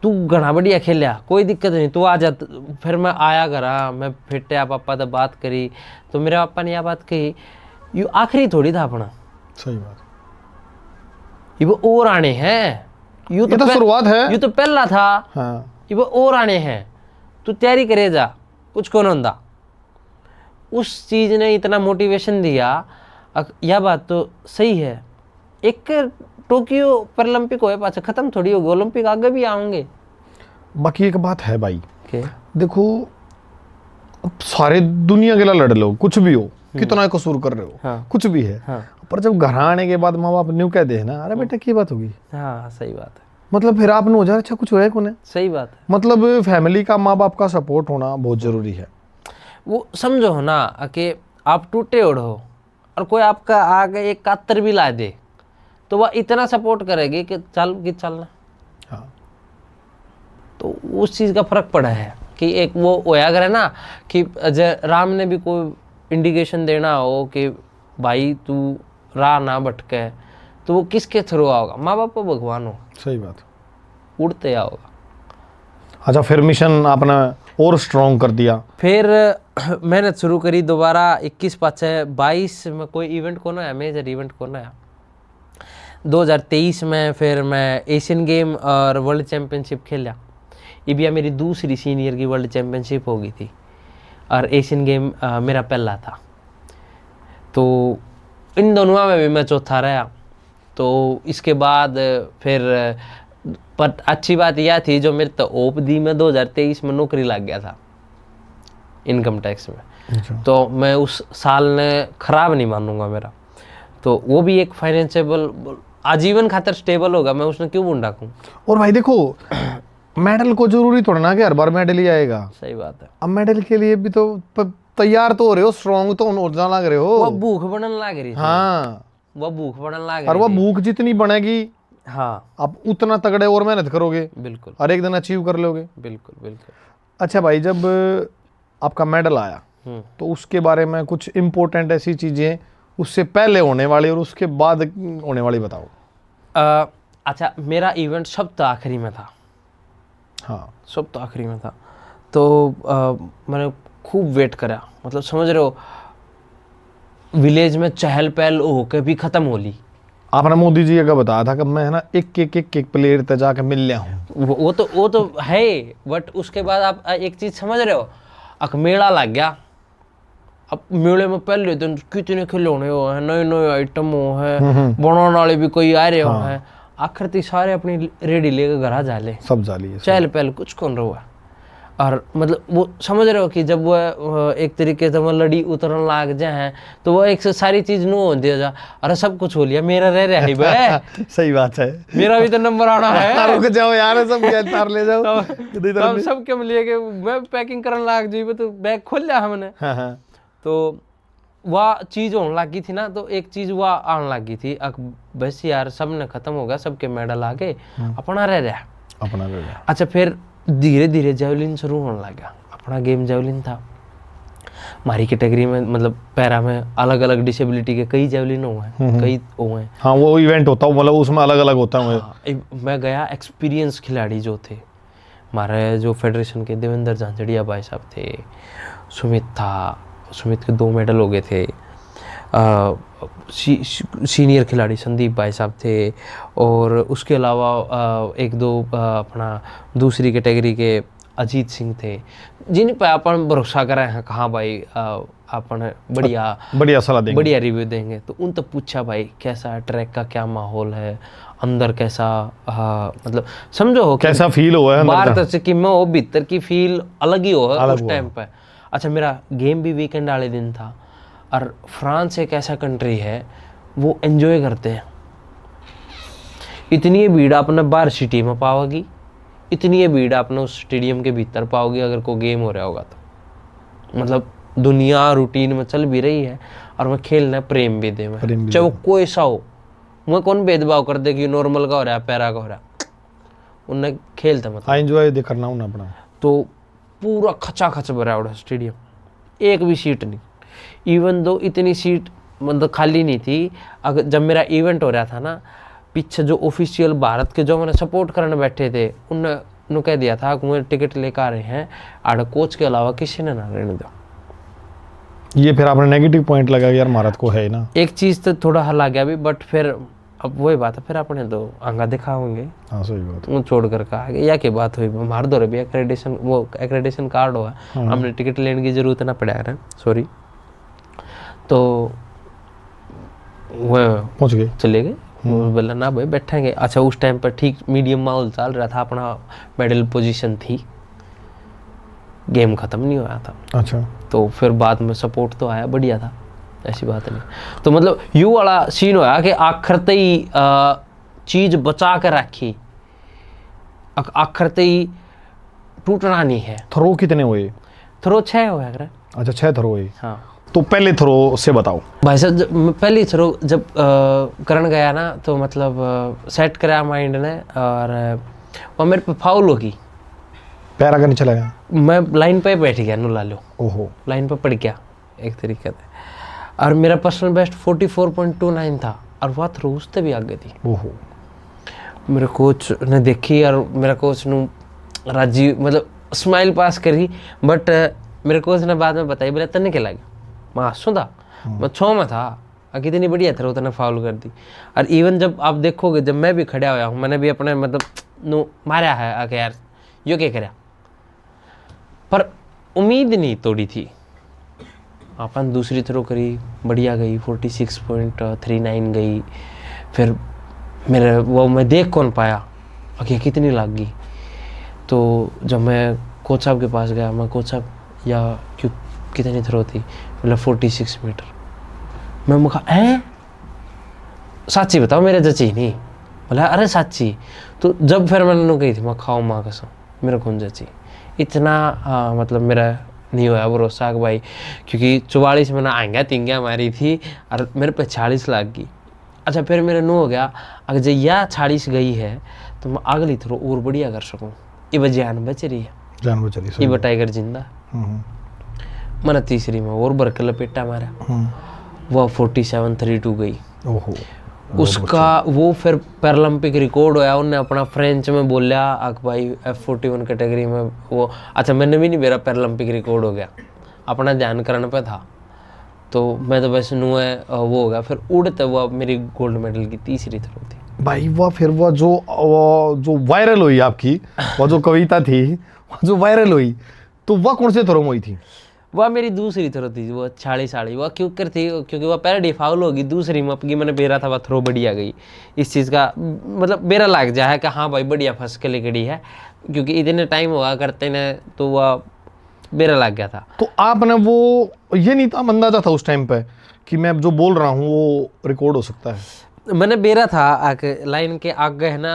S2: तू घना बढ़िया खेलिया, कोई दिक्कत नहीं, तू आ जा। फिर मैं आया घरा, मैं फिटया पापा से बात करी, तो मेरे पापा ने यह बात कही, यू आखिरी थोड़ी था अपना,
S1: सही बात,
S2: ये वो और आने हैं,
S1: ये तो शुरुआत है,
S2: ये तो पहला था।
S1: हाँ,
S2: ये वो और आने हैं, तू तैयारी करे जा, कुछ कौन होंदा। उस चीज ने इतना मोटिवेशन दिया। यह बात तो सही है, एक टोक्यो पैरालंपिक होए पाछे खत्म थोड़ी होगी, ओलंपिक आगे भी आएंगे।
S1: बाकी एक बात है भाई,
S2: के
S1: देखो सारे दुनिया के लिए लड़ लो, कुछ भी हो, कितना कसूर कर रहे हो,
S2: हाँ,
S1: कुछ भी है,
S2: हाँ,
S1: पर जब घर आने के बाद माँ बाप न्यू कह दे ना, अरे बेटा की बात होगी,
S2: हाँ, सही बात है,
S1: मतलब फिर आपने हो जाए अच्छा कुछ होया कौन है।
S2: सही बात है।
S1: मतलब फैमिली का, माँ बाप का सपोर्ट होना बहुत जरूरी है।
S2: वो समझो हो ना कि आप टूटे उड़ हो और कोई आपका आगे एक कातर भी ला दे, तो वह इतना सपोर्ट करेगी कि चलना।
S1: हाँ,
S2: तो उस चीज़ का फर्क पड़ा है कि एक वो होया करे ना कि अजय राम ने भी कोई इंडिकेशन देना हो कि भाई तू राह ना भटके, तो वो किसके थ्रू आओगा, माँ बाप को भगवान हो,
S1: सही बात,
S2: उड़ते आओगा।
S1: अच्छा, फिर मिशन आपने और स्ट्रॉन्ग कर दिया।
S2: फिर मेहनत शुरू करी दोबारा, 21-22 में कोई इवेंट को ना है, मेजर इवेंट को ना है। 2023 में फिर मैं एशियन गेम और वर्ल्ड चैम्पियनशिप खेला। ये भी मेरी दूसरी सीनियर की वर्ल्ड चैम्पियनशिप हो गई थी, और एशियन गेम मेरा पहला था। तो इन दोनों में भी मैं चौथा रहा। तो इसके बाद फिर पर अच्छी बात यह थी, जो मेरे तो ओप दी में 2023 में नौकरी लग गया था इनकम टैक्स में।
S1: अच्छा।
S2: तो मैं उस साल ने खराब नहीं मानूंगा मेरा, तो वो भी एक फाइनेंशियल आजीवन खातर स्टेबल होगा, मैं उसने क्यों बुंडा दूं।
S1: और भाई देखो मेडल को जरूरी थोड़ा ना कि हर बार मेडल ही आएगा।
S2: सही बात है।
S1: अब मेडल के लिए भी तो तैयार तो हो रहे हो, स्ट्रॉन्ग तो होना लग रहे हो।
S2: वो भूख बनने लग रही थी।
S1: हाँ,
S2: वो भूख बनने लग रही
S1: और वो
S2: थी।
S1: भूख जितनी बनेगी,
S2: हाँ,
S1: आप उतना तगड़े और मेहनत करोगे,
S2: बिल्कुल
S1: और एक दिन अचीव कर लोगे।
S2: बिल्कुल बिल्कुल।
S1: अच्छा भाई, जब आपका मेडल आया तो उसके बारे में कुछ इम्पोर्टेंट ऐसी चीजें उससे पहले होने वाली और उसके बाद होने वाली बताओ।
S2: अच्छा, मेरा इवेंट सब तो आखिरी में था।
S1: हाँ,
S2: सब तो आखिरी में था, तो मैंने खूब वेट करा, मतलब समझ रहे हो, विलेज में चहल पहल होके भी खत्म हो ली।
S1: आपने मोदी जी का बताया था कि मैं है ना एक प्लेयर तक जाके मिल लिया हूँ।
S2: वो तो है, बट उसके बाद आप एक चीज समझ रहे हो, एक मेला लग गया। अब मेले में पहले दिन कितने खिलौने हो हैं, नए नए आइटम हो हैं, बनाने वाले भी कोई आ रहे हो हैं। आखिर ती सारे अपनी रेडी लेकर घर आ जा ले,
S1: सब जाली है,
S2: चहल पहल कुछ कौन रहा। और मतलब वो समझ रहे हो कि जब वो एक तरीके से वो लड़ी उतरन लाग जाए, तो वो एक से सारी चीज नो हो दिया जा, अरे सब कुछ हो लिया, मेरा रह रहा है बे।
S1: सही बात है,
S2: मेरा भी तो नंबर आना है।
S1: रुक जाओ यार, सब क्या तार ले जाओ।
S2: तब सब के लिए के मैं पैकिंग करन लाग जी, तो बैग खोल लिया हमने।
S1: हाँ।
S2: तो वह चीज होने लगी थी ना, तो एक चीज वह आने लगी थी, बस यार सब ने खत्म हो गया, सबके मेडल आ गए, अपना रह रहा,
S1: अपना रह रहा।
S2: अच्छा, फिर धीरे धीरे जेवलिन शुरू होने लगा। अपना गेम जेवलिन था। हमारी कैटेगरी में मतलब पैरा में अलग अलग डिसेबिलिटी के कई जेवलिन हुए हैं, कई हुए हैं।
S1: हाँ, वो इवेंट होता है, मतलब उसमें अलग अलग होता है।
S2: हाँ, मैं गया, एक्सपीरियंस खिलाड़ी जो थे हमारे, जो फेडरेशन के देवेंद्र झांझड़िया भाई साहब थे, सुमित था, सुमित के 2 मेडल हो गए थे, सीनियर खिलाड़ी संदीप भाई साहब थे, और उसके अलावा 1-2 अपना दूसरी कैटेगरी के अजीत सिंह थे, जिन पर अपन भरोसा कर रहे हैं, कहाँ भाई अपन बढ़िया
S1: सलाह देंगे,
S2: बढ़िया रिव्यू देंगे। तो उन तो पूछा भाई कैसा है ट्रैक का, क्या माहौल है, अंदर कैसा मतलब समझो हो कि
S1: कैसा फील हुआ है अंदर
S2: बाहर
S1: का?
S2: तो सिक्किम में हो, भीतर की फील अलग ही हो
S1: अलग
S2: उस
S1: हुआ।
S2: टाइम पे। अच्छा मेरा गेम भी वीकेंड वाले दिन था, और फ्रांस एक ऐसा कंट्री है वो एंजॉय करते हैं। इतनी भीड़ आपने बाहर सिटी में पाओगी, इतनी भीड़ आपने उस स्टेडियम के भीतर पाओगी अगर कोई गेम हो रहा होगा तो। मतलब दुनिया रूटीन में चल भी रही है और मैं खेलना प्रेम भी दे में,
S1: प्रेम भी
S2: चाहे वो
S1: दे।
S2: कोई सा हो। मैं कौन भेदभाव कर दे कि नॉर्मल का हो रहा है पैरा का हो रहा है, उनने खेलता मतलब।
S1: हाँ एंजॉय दे करना हूँ ना अपना।
S2: तो पूरा खचा खच भरा हुआ स्टेडियम, एक भी सीट नहीं। इवन दो इतनी सीट मतलब खाली नहीं थी। अगर जब मेरा इवेंट हो रहा था ना, पीछे जो ऑफिशियल भारत के जो मैंने सपोर्ट करने बैठे थे उन्होंने कह दिया था कि मुझे टिकट लेकर आ रहे हैं, आड़ कोच के अलावा किसी ने ना रहने दो।
S1: ये फिर आपने नेगेटिव पॉइंट लगा कि यार भारत को है ना।
S2: एक चीज़ तो थोड़ा हल आ गया भी, बट फिर अब वही बात है, फिर अपने तो आंगा दिखाओगे
S1: हाँ सही बात।
S2: वो छोड़ कर कहा या की बात हुई मार दो रे भी एक्रेडिशन, वो एक्रेडिशन कार्ड हुआ, हमने टिकट लेने की जरूरत ना पड़ा है, सॉरी। तो वह
S1: पहुँच गए।
S2: चले गए, वो बोला ना भाई बैठेंगे। अच्छा उस टाइम पर ठीक मीडियम माहौल चल रहा था, अपना मेडल पोजीशन थी, गेम खत्म नहीं हुआ था।
S1: अच्छा
S2: तो फिर बाद में सपोर्ट तो आया, बढ़िया था, ऐसी बात नहीं। तो मतलब यू वाला सीन होया कि आखिर ते ही चीज बचा कर रखी, आखिर ते ही टूटना नहीं है।
S1: थ्रो कितने हुए?
S2: थ्रो 6 होया करे।
S1: अच्छा 6 थ्रो हुए।
S2: हाँ
S1: तो पहले थ्रो से बताओ।
S2: भाई साहब, पहली थ्रो जब करन गया ना, तो मतलब सेट कराया माइंड ने, और वो मेरे पे फाउल होगी।
S1: पैर आगे नहीं चला गया?
S2: मैं लाइन पे बैठ गया, नु ला लो,
S1: ओहो।
S2: लाइन पे पड़ गया एक तरीके से। और मेरा पर्सनल बेस्ट 44.29 था, और वह थ्रो उससे भी आगे थी।
S1: ओहो।
S2: मेरे कोच ने देखी, और मेरा कोच नु राजी मतलब स्माइल पास करी, बट मेरे कोच ने बाद में बताई, बोला तन्ने क्या लगा? मैं हंसू था, मैं 6 में था, कितनी बढ़िया थ्रो तने फाउल कर दी। और इवन जब आप देखोगे, जब मैं भी खड़ा हुआ हूँ, मैंने भी अपने मतलब नु मारा है आके यार यो क्या करा, पर उम्मीद नहीं तोड़ी थी। अपन दूसरी थ्रो करी, बढ़िया गई, 46.39 गई। फिर मेरे वो मैं देख कौन पाया आगे कितनी लग गई। तो जब मैं कोच साहब के पास गया, मैं कोच साहब या क्यों कितनी थ्रो थी, मतलब 46 मीटर। मैं मुखा हैं साची बताओ, मेरे जची नहीं। बोला अरे साची। तो जब फिर मैंने उन्होंने कही थी, मैं खाओ माँ कसम मेरे कौन जची। इतना मतलब मेरा नहीं हुआ भरोसा कि भाई, क्योंकि 44 मैंने आएंगा तिंगा मारी थी और मेरे पे 40 लाग गई। अच्छा फिर मेरा नो हो गया, अगर जो यह 40 गई है तो मैं अगली थ्रो और बढ़िया कर सकूँ। ये जान बच रही है,
S1: जान बच रही
S2: ये टाइगर जिंदा। मैंने तीसरी में और बरकर लपेटा मारा, वह 47.32 गई।
S1: ओहो।
S2: उसका वो फिर पैरालंपिक रिकॉर्ड होया। उन्हें अपना फ्रेंच में बोलिया अक भाई F41 कैटेगरी में वो। अच्छा मैंने भी नहीं, मेरा पैरालंपिक रिकॉर्ड हो गया, अपना ध्यान करने पे था। तो मैं तो बस नु है वो हो गया। फिर उड़ते वो मेरी गोल्ड मेडल की तीसरी थ्रो थी
S1: भाई। वह फिर वो जो वायरल हुई आपकी वो जो कविता थी, वो जो वायरल हुई, तो वह कौन से थ्रो में हुई थी?
S2: वह मेरी दूसरी थ्रो थी, वो 40 वह क्यों कर थी, क्योंकि वह पहले फाउल होगी, दूसरी में अपनी मैंने बेरा था, वह थ्रो बढ़िया गई। इस चीज़ का मतलब बेरा लग जाए कि हाँ भाई बढ़िया फंस के लेकड़ी है, क्योंकि इतने टाइम हुआ करते ने, तो वह बेरा लग गया था।
S1: तो आपने वो ये नहीं था अंदाजा था उस टाइम पे कि मैं जो बोल रहा हूँ वो रिकॉर्ड हो सकता है?
S2: मैंने बेरा था लाइन के आगे है ना,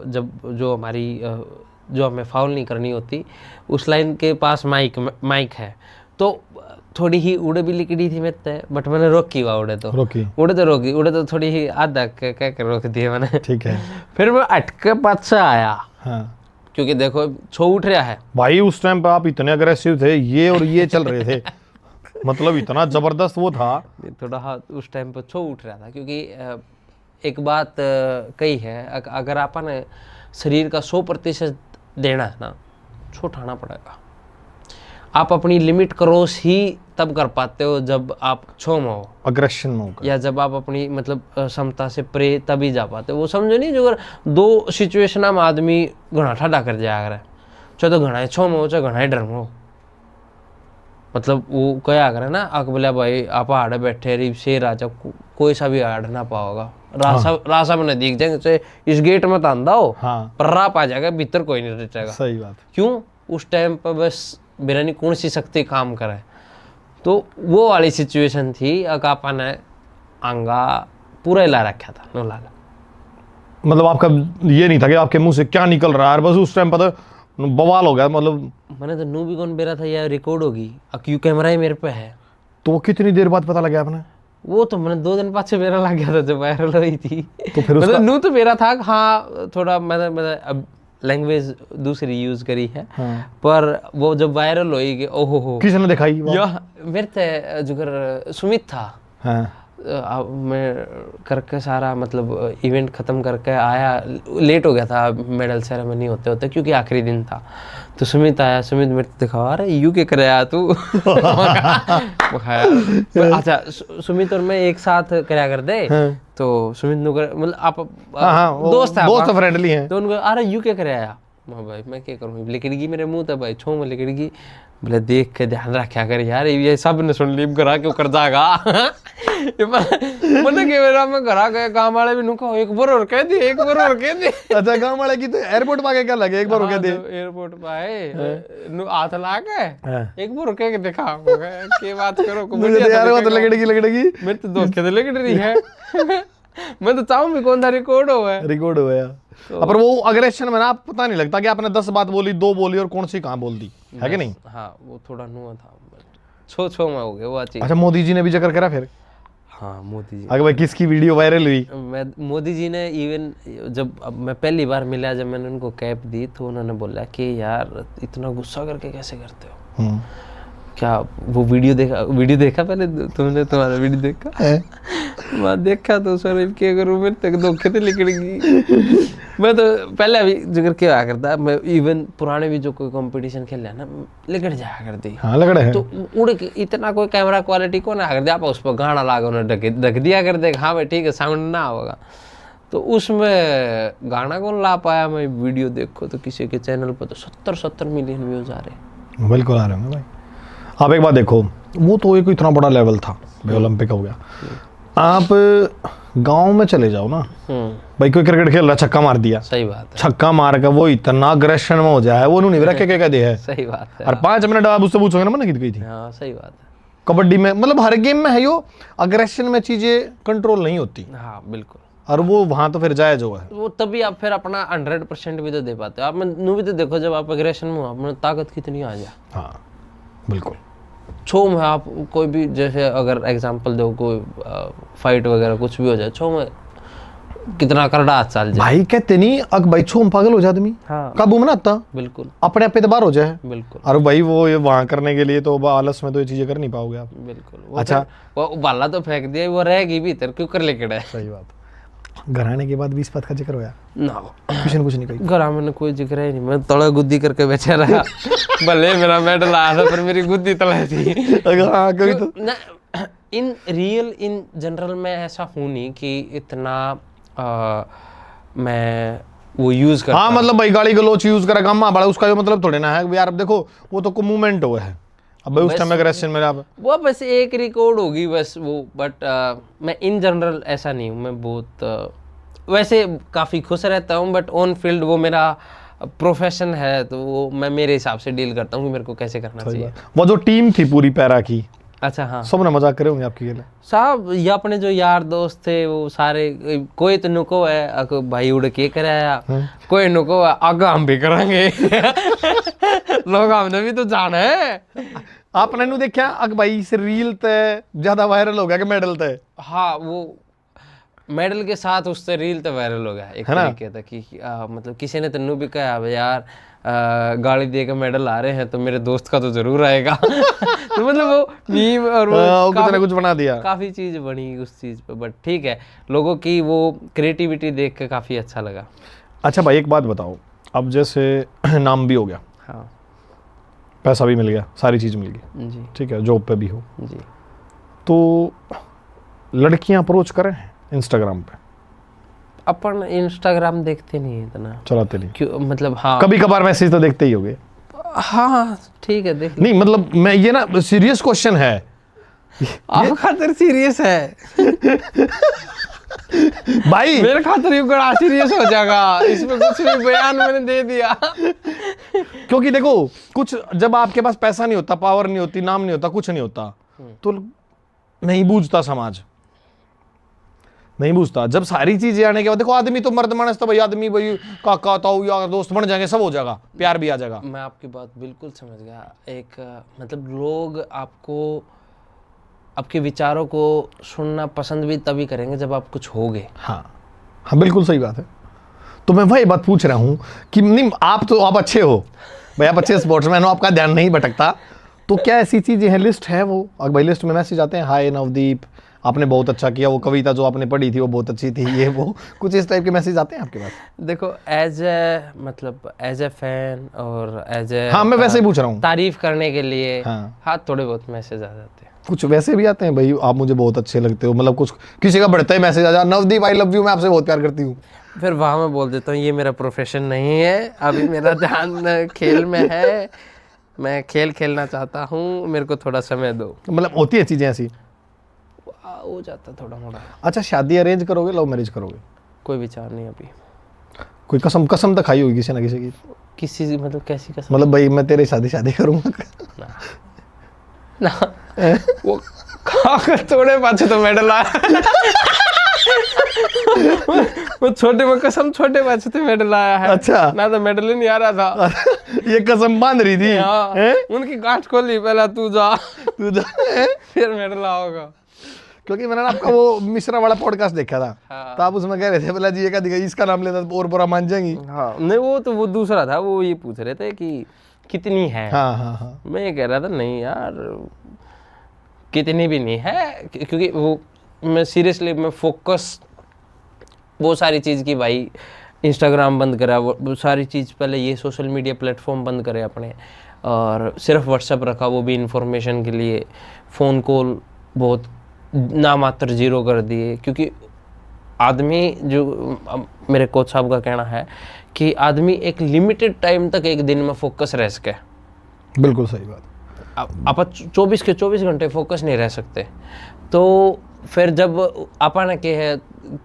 S2: जब जो हमारी जो हमें फाउल नहीं करनी होती, उस लाइन के पास माइक है, तो थोड़ी ही उड़े भी लिकड़ी थी मैं, बट मैंने रोकी हुआ उड़े तो थोड़ी ही आधा कह कर रोक दिए मैंने।
S1: ठीक है।
S2: फिर मैं अटके पाछा आया।
S1: हाँ
S2: क्योंकि देखो छो उठ रहा है
S1: भाई, उस टाइम पे आप इतने अग्रेसिव थे, ये और ये चल रहे थे मतलब इतना जबरदस्त वो था।
S2: थोड़ा हाँ उस टाइम पर छो उठ रहा था, क्योंकि एक बात कही है, अगर अपन शरीर का 100% देना है ना, छो उठाना पड़ेगा। आप अपनी लिमिट क्रॉस ही तब कर पाते हो जब आप छो में हो,
S1: अग्रेशन में होकर, या
S2: जब आप अपनी मतलब क्षमता से प्रे तभी जा पाते हो। वो समझो नहीं, जो अगर 2 सिचुएशन में आदमी घना ठाडा कर जाया करे, चाहे तो घना छो में हो चाहे घना डर में हो, मतलब वो क्या करे ना, आग बोला भाई आप हाड़े बैठे रही शेर आ जाओ, कोई सा भी अड़ ना पाओगा। रासा में दिख जाएंगे चाहे इस गेट में तो आंदा हो,
S1: हाँ
S2: पर राप आ जाएगा, भीतर कोई नहीं रचेगा।
S1: सही बात।
S2: क्यों? उस टाइम पर बस बिरानी कौन सी शक्ति काम करे। तो वो वाली सिचुएशन थी। अकापा ने आंगा पूरा हिला रखा था नोला।
S1: मतलब आपका ये नहीं था कि आपके मुंह से क्या निकल रहा है, बस उस टाइम पता बवाल हो गया। मतलब
S2: मैंने तो नू भी कौन बेरा था यार, रिकॉर्ड होगी क्यों, कैमरा ही मेरे पे है।
S1: तो वो कितनी देर बाद पता लगा आपने?
S2: वो तो मैंने 2 दिन बाद से मेरा लग गया था जब वायरल हुई थी।
S1: तो फिर उसका
S2: मतलब नू तो मेरा था, हाँ थोड़ा मैंने अब लैंग्वेज दूसरी यूज करी है।
S1: हाँ।
S2: पर वो जब वायरल हुई कि ओहो हो,
S1: किसने दिखाई वो?
S2: या मेरे थे जुगर सुमित था।
S1: हाँ।
S2: मैं करके सारा मतलब इवेंट ख़त्म करके आया, लेट हो गया था मेडल सेरेमनी होते होते क्योंकि आखिरी दिन था। तो सुमित आया, सुमित मेरे को दिखा, अरे यू क्या करे आया तू। अच्छा सुमित और मैं एक साथ कराया कर दे। तो सुमित मतलब आप दोस्त है,
S1: दोस्त फ्रेंडली हैं।
S2: तो उनको अरे यू क्या करे आया, भाई मैं क्या करूँ, लिकड़गी मेरे मुंह था भाई, छो में लिकड़गी। बोले देख के ध्यान रखा कर यार, ये सब ने सुन ली घरा क्यों कर जाएगा। मैंने के मेरा मैं घरा गया, गाँव वाले भी नुका एक बार और कह दी, एक बार और कह दी।
S1: अच्छा गाँव वाले की तो एयरपोर्ट पे आके क्या लगे, एक बार और कह दे।
S2: एयरपोर्ट पे आए हाथ ला के एक बार और कह के देखा के बात करो।
S1: मुझे तो यार वो तो लगड़ेगी
S2: मेरे तो धोखे तो लग रही है। मैं तो चाहूँ भी कौन सा रिकॉर्ड हुआ
S1: है। पर वो अग्रेशन में ना आप पता नहीं लगता कि आपने 10 बात बोली, 2 बोली और कौन सी कहाँ बोल दी, है कि नहीं?
S2: हाँ वो थोड़ा नुआ था, छो में हो गया वो चीज।
S1: अच्छा मोदी जी ने भी जिक्र करा फिर?
S2: हाँ मोदी जी।
S1: अगर भाई किसकी वीडियो वायरल हुई?
S2: मैं मोदी जी ने इवन जब मैं पहली बार मिला, जब मैंने उनको कैप दी तो उन्होंने बोला कि यार इतना गुस्सा करके कैसे करते हो। क्या वो वीडियो देखा पहले तुमने? तुम्हारा वीडियो देखा? मैं देखा तो सर क्या करूँ, मेरे तक धोखे तो लिकड़गी। मैं तो पहले अभी जिक्र क्या करता, मैं इवन पुराने भी जो कोई कंपटीशन खेल रहा है ना, लिकड़ जाया करती।
S1: हाँ लगड़े है।
S2: तो उड़ के इतना कोई कैमरा क्वालिटी को ना कर दिया, आप उस पर गाना लागा उन्हें ढक दिया कर दे, हाँ भाई ठीक है साउंड ना होगा। तो उसमें गाना कौन ला पाया। मैं वीडियो देखो तो किसी के चैनल पर तो 70 मिलियन व्यूज आ रहे।
S1: बिल्कुल आ रहे होंगे भाई। आप एक बात देखो, वो तो एक इतना बड़ा लेवल था, ओलंपिक हो गया। आप गांव में चले जाओ ना भाई, कोई क्रिकेट खेल रहा छक्का मार दिया,
S2: सही बात है,
S1: छक्का मार के वो इतना अग्रेशन में हो जाए, वो नहीं रखे क्या दे है।
S2: सही बात है।
S1: और 5 मिनट आप उससे पूछोगे ना मैंने कितनी थी।
S2: हाँ सही बात है।
S1: कबड्डी में मतलब हर गेम में है यो अग्रेशन में चीजें कंट्रोल नहीं होती।
S2: हाँ बिल्कुल।
S1: और वो वहां तो फिर जायज हुआ है।
S2: वो तभी आप फिर अपना 100% भी तो दे पाते हो। आप में भी तो देखो, जब आप अग्रेशन में हो आप में ताकत कितनी आ जाए।
S1: हाँ बिल्कुल।
S2: छो में आप कोई भी, जैसे अगर एग्जांपल दो, कोई फाइट वगैरह कुछ भी हो जाए, छो में कितना करड़ा हाथ चल जाए
S1: भाई कहते नहीं अग भाई छो में पागल हो जाए आदमी।
S2: हाँ
S1: काबू में ना आता,
S2: बिल्कुल
S1: अपने आप बाहर हो जाए।
S2: बिल्कुल।
S1: और भाई वो वहां करने के लिए तो आलस में तो ये चीजें कर नहीं पाओगे आप।
S2: बिल्कुल।
S1: अच्छा
S2: वो बाला तो फेंक दिया, वो रहेगी भीतर, क्यों कर लेके है।
S1: सही बात। घर आने के बाद 20 बात का जिक्र होया
S2: ना?
S1: कुछ नहीं कही।
S2: घर में कोई जिक्र ही नहीं, मैं तड़ा गुद्दी करके बेचा रहा। भले मेरा मेडल आया था पर मेरी गुद्दी तले थी।
S1: हाँ कभी तो
S2: इन जनरल में ऐसा हूँ नहीं कि इतना मैं वो यूज कर।
S1: हाँ मतलब भाई गाली गलोच यूज करा गम्मा बड़ा, उसका जो मतलब थोड़े ना है यार। अब देखो वो तो कोई मूवमेंट हुआ है, अब उस टाइम अग्रेशन में आप
S2: वो बस एक रिकॉर्ड होगी बस वो। बट मैं इन जनरल ऐसा नहीं हूँ। मैं बहुत वैसे काफ़ी खुश रहता हूँ, बट ऑन फील्ड वो मेरा प्रोफेशन है, तो वो मैं मेरे हिसाब से डील करता हूँ कि मेरे को कैसे करना चाहिए।
S1: वो जो टीम थी पूरी पैरा की,
S2: अच्छा हाँ,
S1: सब ने मजाक करे होंगे आपके लिए
S2: साहब। ये अपने जो यार दोस्त थे वो सारे, कोई तो नुको है भाई उड़ के कराया, कोई नुको है आगे हम भी करेंगे। लोग हमने भी तो जाना है।
S1: आपने नु देखा अग भाई इस रील ते ज्यादा वायरल हो गया कि मेडल ते?
S2: हाँ वो मेडल के साथ उससे रील तो वायरल हो गया एक तरीके था कि मतलब किसी ने तन्नू भी कहा यार गाड़ी दे के मेडल आ रहे हैं तो मेरे दोस्त का तो जरूर आएगा। तो मतलब वो मीम और वो
S1: कुछ बना दिया,
S2: काफी चीज बनी उस चीज पे। बट ठीक है, लोगों की वो क्रिएटिविटी देख के काफी अच्छा लगा।
S1: अच्छा भाई एक बात बताओ, अब जैसे नाम भी हो गया,
S2: हाँ
S1: पैसा भी मिल गया, सारी चीज मिल गई
S2: जी,
S1: ठीक है, जॉब पे भी हो
S2: जी,
S1: तो लड़कियां अप्रोच करें इंस्टाग्राम पे?
S2: अपन इंस्टाग्राम देखते नहीं है इतना,
S1: चलाते नहीं
S2: क्यों मतलब? हाँ
S1: कभी कभार मैसेज तो देखते ही होगे।
S2: हाँ ठीक है देख
S1: नहीं मतलब मैं ये ना सीरियस क्वेश्चन है
S2: आप खातर सीरियस है
S1: भाई
S2: मेरे खातर ये बड़ा सीरियस हो जाएगा, इसमें कुछ भी बयान मैंने दे दिया।
S1: क्योंकि देखो कुछ जब आपके पास पैसा नहीं होता, पावर नहीं होती, नाम नहीं होता, कुछ नहीं होता, तो नहीं बूझता समाज, नहीं बूझता। जब सारी चीजें आने के बाद देखो आदमी तो मर्द मानस तो भाई आदमी भाई काका ताऊ या दोस्त बन जाएंगे, सब हो जाएगा, प्यार भी आ जाएगा।
S2: मैं आपकी बात बिल्कुल समझ गया। एक मतलब लोग आपको आपके विचारों को सुनना पसंद भी तभी करेंगे जब आप कुछ होगे।
S1: हाँ हाँ बिल्कुल सही बात है। तो मैं वही बात पूछ रहा हूँ कि नहीं आप अच्छे हो भाई, आप अच्छे स्पोर्ट्समैन हो, आपका ध्यान नहीं भटकता, तो क्या ऐसी चीजें हैं, लिस्ट है वो अगर भाई लिस्ट में मैसेज आते हैं, हाय नवदीप आपने बहुत अच्छा किया, वो कविता जो आपने पढ़ी थी वो बहुत अच्छी थी, ये वो कुछ इस टाइप के मैसेज आते हैं आपके पास?
S2: देखो एज ए फैन और एज ए
S1: हाँ मैं वैसे ही पूछ रहा हूँ,
S2: तारीफ करने के लिए
S1: हाँ
S2: थोड़े बहुत मैसेज आ जाते हैं।
S1: कुछ वैसे भी आते हैं भाई आप मुझे बहुत अच्छे लगते हो, मतलब कुछ किसी का बढ़ता ही मैसेज आ जाए, नवदीप आई लव यू, मैं आपसे बहुत प्यार करती हूँ,
S2: फिर वहाँ मैं बोल देता हूँ ये मेरा प्रोफेशन नहीं है, अभी मेरा ध्यान खेल में है, मैं खेल खेलना चाहता हूँ, मेरे को थोड़ा समय दो।
S1: मतलब होती है चीजें ऐसी?
S2: हो जाता थोड़ा मोड़ा।
S1: अच्छा शादी अरेंज करोगे लव मैरिज करोगे?
S2: कोई विचार नहीं अभी।
S1: कोई कसम तो खाई होगी किसी ना किसी की?
S2: किसी मतलब कैसी कसम?
S1: मतलब भाई मैं तेरी शादी करूंगा
S2: ना वो खाकर थोड़े पाछे तो मेडल आया वो छोटे में कसम छोटे पाछे तो मेडल आया है।
S1: अच्छा
S2: ना तो मेडल ही नहीं आ रहा था
S1: ये कसम बांध रही थी।
S2: हाँ, उनकी गांठ खोली, पहला तू जा फिर मेडल आओगा।
S1: क्योंकि मैंने आपका वो मिश्रा वाला पॉडकास्ट देखा था,
S2: हाँ।
S1: तो आप उसमें कह रहे थे बोला जी एक इसका नाम लेता और बुरा मान जाएंगी।
S2: हाँ नहीं वो दूसरा था, वो ये पूछ रहे थे कि कितनी है।
S1: हाँ हाँ हाँ
S2: मैं ये कह रहा था नहीं यार कितनी भी नहीं है, क्योंकि वो मैं सीरियसली मैं फोकस वो सारी चीज़ की भाई, इंस्टाग्राम बंद करा, वो सारी चीज़ पहले ये सोशल मीडिया प्लेटफॉर्म बंद करे अपने, और सिर्फ व्हाट्सएप रखा वो भी इन्फॉर्मेशन के लिए, फ़ोन कॉल बहुत नामात्र जीरो कर दिए, क्योंकि आदमी जो मेरे कोच साहब का कहना है कि आदमी एक लिमिटेड टाइम तक एक दिन में फोकस रह सके।
S1: बिल्कुल सही बात।
S2: आप 24 के 24 घंटे फोकस नहीं रह सकते, तो फिर जब अपन के है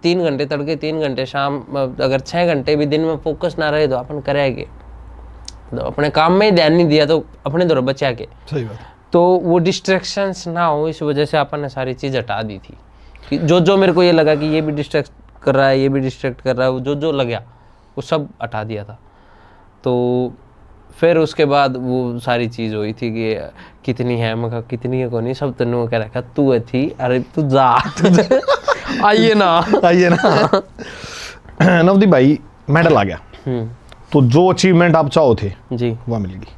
S2: 3 घंटे तड़के 3 घंटे शाम, अगर 6 घंटे भी दिन में फोकस ना रहे तो अपन करेंगे, तो अपने काम में ही ध्यान नहीं दिया तो अपने दौर बचा के।
S1: सही बात।
S2: तो वो डिस्ट्रैक्शंस ना हो, इस वजह से अपन ने सारी चीज़ हटा दी थी कि जो मेरे को ये लगा कि ये भी डिस्ट्रैक्ट कर रहा है, ये भी डिस्ट्रैक्ट कर रहा है, जो लगा वो सब हटा दिया था। तो फिर उसके बाद वो सारी चीज़ हुई थी कि कितनी है, मैं कहा कितनी है को नहीं, सब तेनों कह रखा तू है थी, अरे तू जा आइए ना
S1: नवदीप भाई मेडल आ गया, तो जो अचीवमेंट आप चाहो थे
S2: जी
S1: वह मिल गई,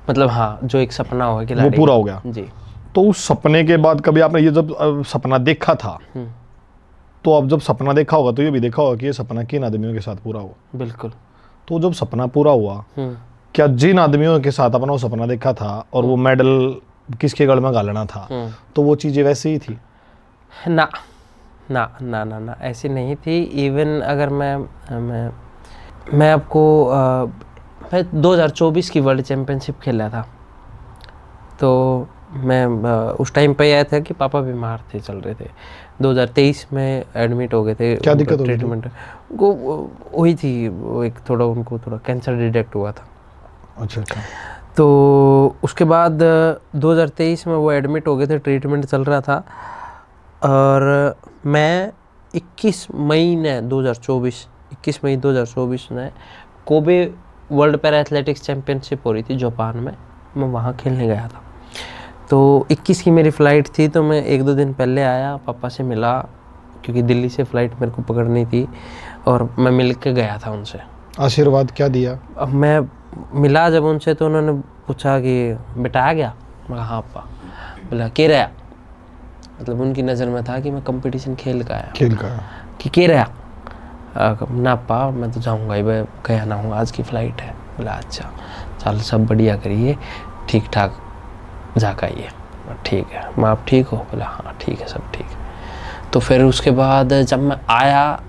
S2: मतलब हाँ जो एक सपना हो
S1: वो पूरा हो गया
S2: जी।
S1: तो उस सपने के बाद कभी आपने ये जब सपना देखा था, तो अब जब सपना देखा होगा तो ये भी देखा होगा कि ये सपना किन आदमियों के साथ पूरा हुआ?
S2: बिल्कुल।
S1: तो जब सपना पूरा हुआ, क्या जिन आदमियों के साथ अपना वो सपना देखा था और वो मेडल किसके गल में गालना था, तो वो चीज़ें वैसे ही थी?
S2: ना ना ना ना ना ऐसी नहीं थी। इवन अगर मैं आपको मैं 2024 की वर्ल्ड चैम्पियनशिप खेला था, तो मैं उस टाइम पे आया था कि पापा बीमार थे, चल रहे थे, 2023 में एडमिट हो गए थे।
S1: क्या दिक्कत हो गई?
S2: ट्रीटमेंट को हुई थी, वो एक उनको थोड़ा कैंसर डिटेक्ट हुआ था।
S1: अच्छा अच्छा।
S2: तो उसके बाद 2023 में वो एडमिट हो गए थे, ट्रीटमेंट चल रहा था, और मैं 21 मई 2024 में Kobe world para athletics championship हो रही थी जापान में, मैं वहाँ खेलने गया था। तो 21 की मेरी फ़्लाइट थी, तो मैं 1-2 दिन पहले आया, पापा से मिला, क्योंकि दिल्ली से फ़्लाइट मेरे को पकड़नी थी, और मैं मिल के गया था उनसे।
S1: आशीर्वाद क्या दिया?
S2: अब मैं मिला जब उनसे, तो उन्होंने पूछा कि बेटा आ गया? मैं कहा हाँ पापा। बोला के रहा, मतलब उनकी नज़र में था कि मैं कंपटीशन खेल का आया कि के रहा ना पा, मैं तो जाऊँगा ही, मैं गया ना हूँ, आज की फ़्लाइट है। बोला अच्छा चल सब बढ़िया करिए, ठीक ठाक जाकर आइए। ठीक है, मैं आप ठीक हो? बोला हाँ ठीक है, सब ठीक है। तो फिर उसके बाद जब मैं आया,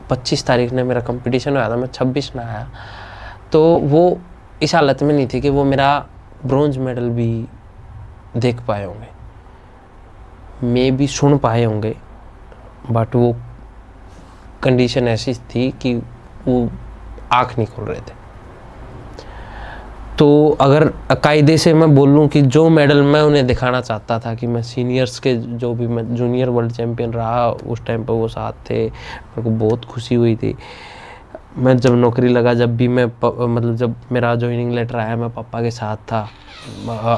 S2: 25 तारीख ने मेरा कंपटीशन हुआ था, मैं 26 में आया, तो वो इस हालत में नहीं थी कि वो मेरा ब्रोंज मेडल भी देख पाए होंगे। मे भी सुन पाए होंगे, बट वो कंडीशन ऐसी थी कि वो आँख नहीं खोल रहे थे। तो अगर कायदे से मैं बोलूँ कि जो मेडल मैं उन्हें दिखाना चाहता था कि मैं सीनियर्स के, जो भी मैं जूनियर वर्ल्ड चैम्पियन रहा उस टाइम पर वो साथ थे, मेरे को बहुत खुशी हुई थी। मैं जब नौकरी लगा, जब भी मैं मतलब जब मेरा ज्वाइनिंग लेटर आया, मैं पापा के साथ था।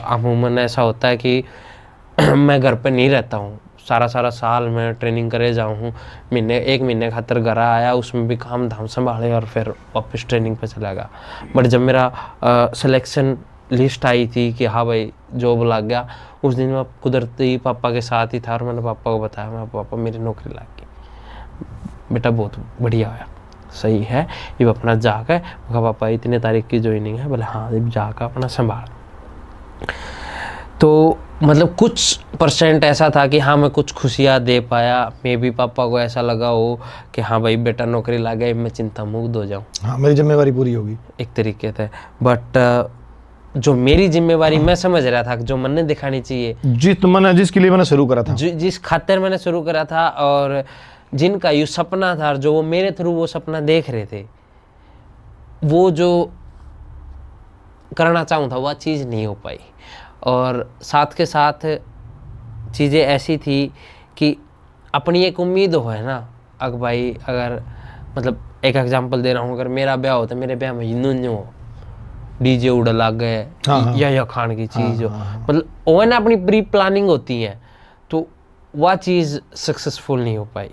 S2: अमूमन ऐसा होता है कि मैं घर पे नहीं रहता हूँ, सारा साल मैं ट्रेनिंग करे जाऊँ हूँ, एक महीने खातर घर आया, उसमें भी काम धाम संभाले और फिर वापस ट्रेनिंग पे चला गया। बट जब मेरा सिलेक्शन लिस्ट आई थी कि हाँ भाई जॉब लग गया, उस दिन मैं कुदरती पापा के साथ ही था और मैंने पापा को बताया, मैं पापा मेरी नौकरी लग गई। बेटा बहुत बढ़िया होया, सही है, ये अपना जाकर, मैं पापा इतने तारीख की ज्वाइनिंग है, बोले हाँ ये जाकर अपना संभाल। तो मतलब कुछ परसेंट ऐसा था कि हाँ मैं कुछ खुशियाँ दे पाया, मे भी पापा को ऐसा लगा हो कि हाँ भाई बेटा नौकरी लग गई, मैं चिंता मुक्त हो जाऊँ,
S1: हाँ मेरी जिम्मेवारी पूरी होगी
S2: एक तरीके से। बट जो मेरी जिम्मेवारी मैं समझ रहा था, जो मैंने दिखानी चाहिए,
S1: जिसके लिए मैंने शुरू करा था,
S2: जिस खातिर मैंने शुरू करा था और जिनका ये सपना था, जो वो मेरे थ्रू वो सपना देख रहे थे, वो जो करना चाहूँ था वह चीज़ नहीं हो पाई। और साथ के साथ चीज़ें ऐसी थी कि अपनी एक उम्मीद हो है ना, अगर भाई अगर मतलब एक एग्जांपल दे रहा हूँ, अगर मेरा ब्याह होता, मेरे ब्याह में यूं हो डीजे उड़ लग गए,
S1: हाँ,
S2: या खान की चीज़ हो,
S1: हाँ।
S2: मतलब वो ना अपनी प्री प्लानिंग होती है, तो वह चीज़ सक्सेसफुल नहीं हो पाई।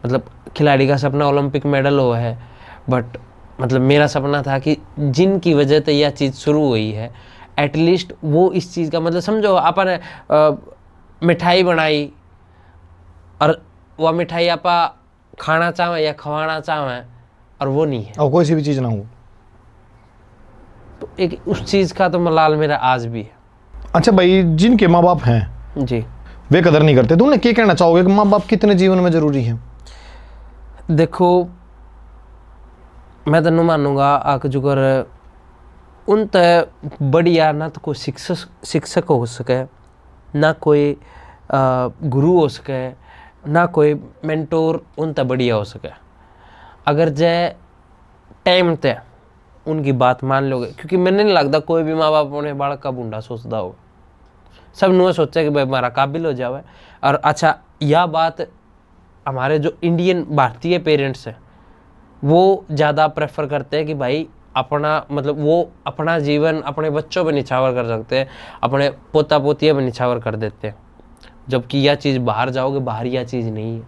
S2: मतलब खिलाड़ी का सपना ओलंपिक मेडल हो है, बट मतलब मेरा सपना था कि जिनकी वजह से यह चीज़ शुरू हुई है, एटलीस्ट वो इस चीज़ का मतलब समझो, अपन मिठाई बनाई और वह मिठाई आप खाना चाहें या खवाना चाहें और वो नहीं है,
S1: और कोई सी भी चीज़ ना हो,
S2: तो एक उस चीज़ का तो मलाल मेरा आज भी है।
S1: अच्छा भाई, जिनके माँ बाप हैं
S2: जी,
S1: वे कदर नहीं करते, तो उन्हें क्या कहना चाहोगे कि माँ बाप कितने जीवन में जरूरी है?
S2: देखो मैं तेन मानूंगा आक जुगर उन त बढ़िया ना तो कोई शिक्षक हो सके, ना कोई गुरु हो सके, ना कोई मेंटोर उन त बढ़िया हो सके। अगर जय टाइम ते उनकी बात मान लोगे, क्योंकि मैंने नहीं लगता कोई भी माँ बाप अपने बालक का बूढ़ा सोचता होगा, सब नुआ सोचा कि भाई हमारा काबिल हो जावे। और अच्छा यह बात हमारे जो इंडियन भारतीय पेरेंट्स हैं वो ज़्यादा प्रेफर करते हैं कि भाई अपना मतलब वो अपना जीवन अपने बच्चों पे निछावर कर सकते हैं, अपने पोता पोतिया पे निछावर कर देते हैं, जबकि यह चीज़ बाहर जाओगे, बाहर यह चीज़ नहीं है।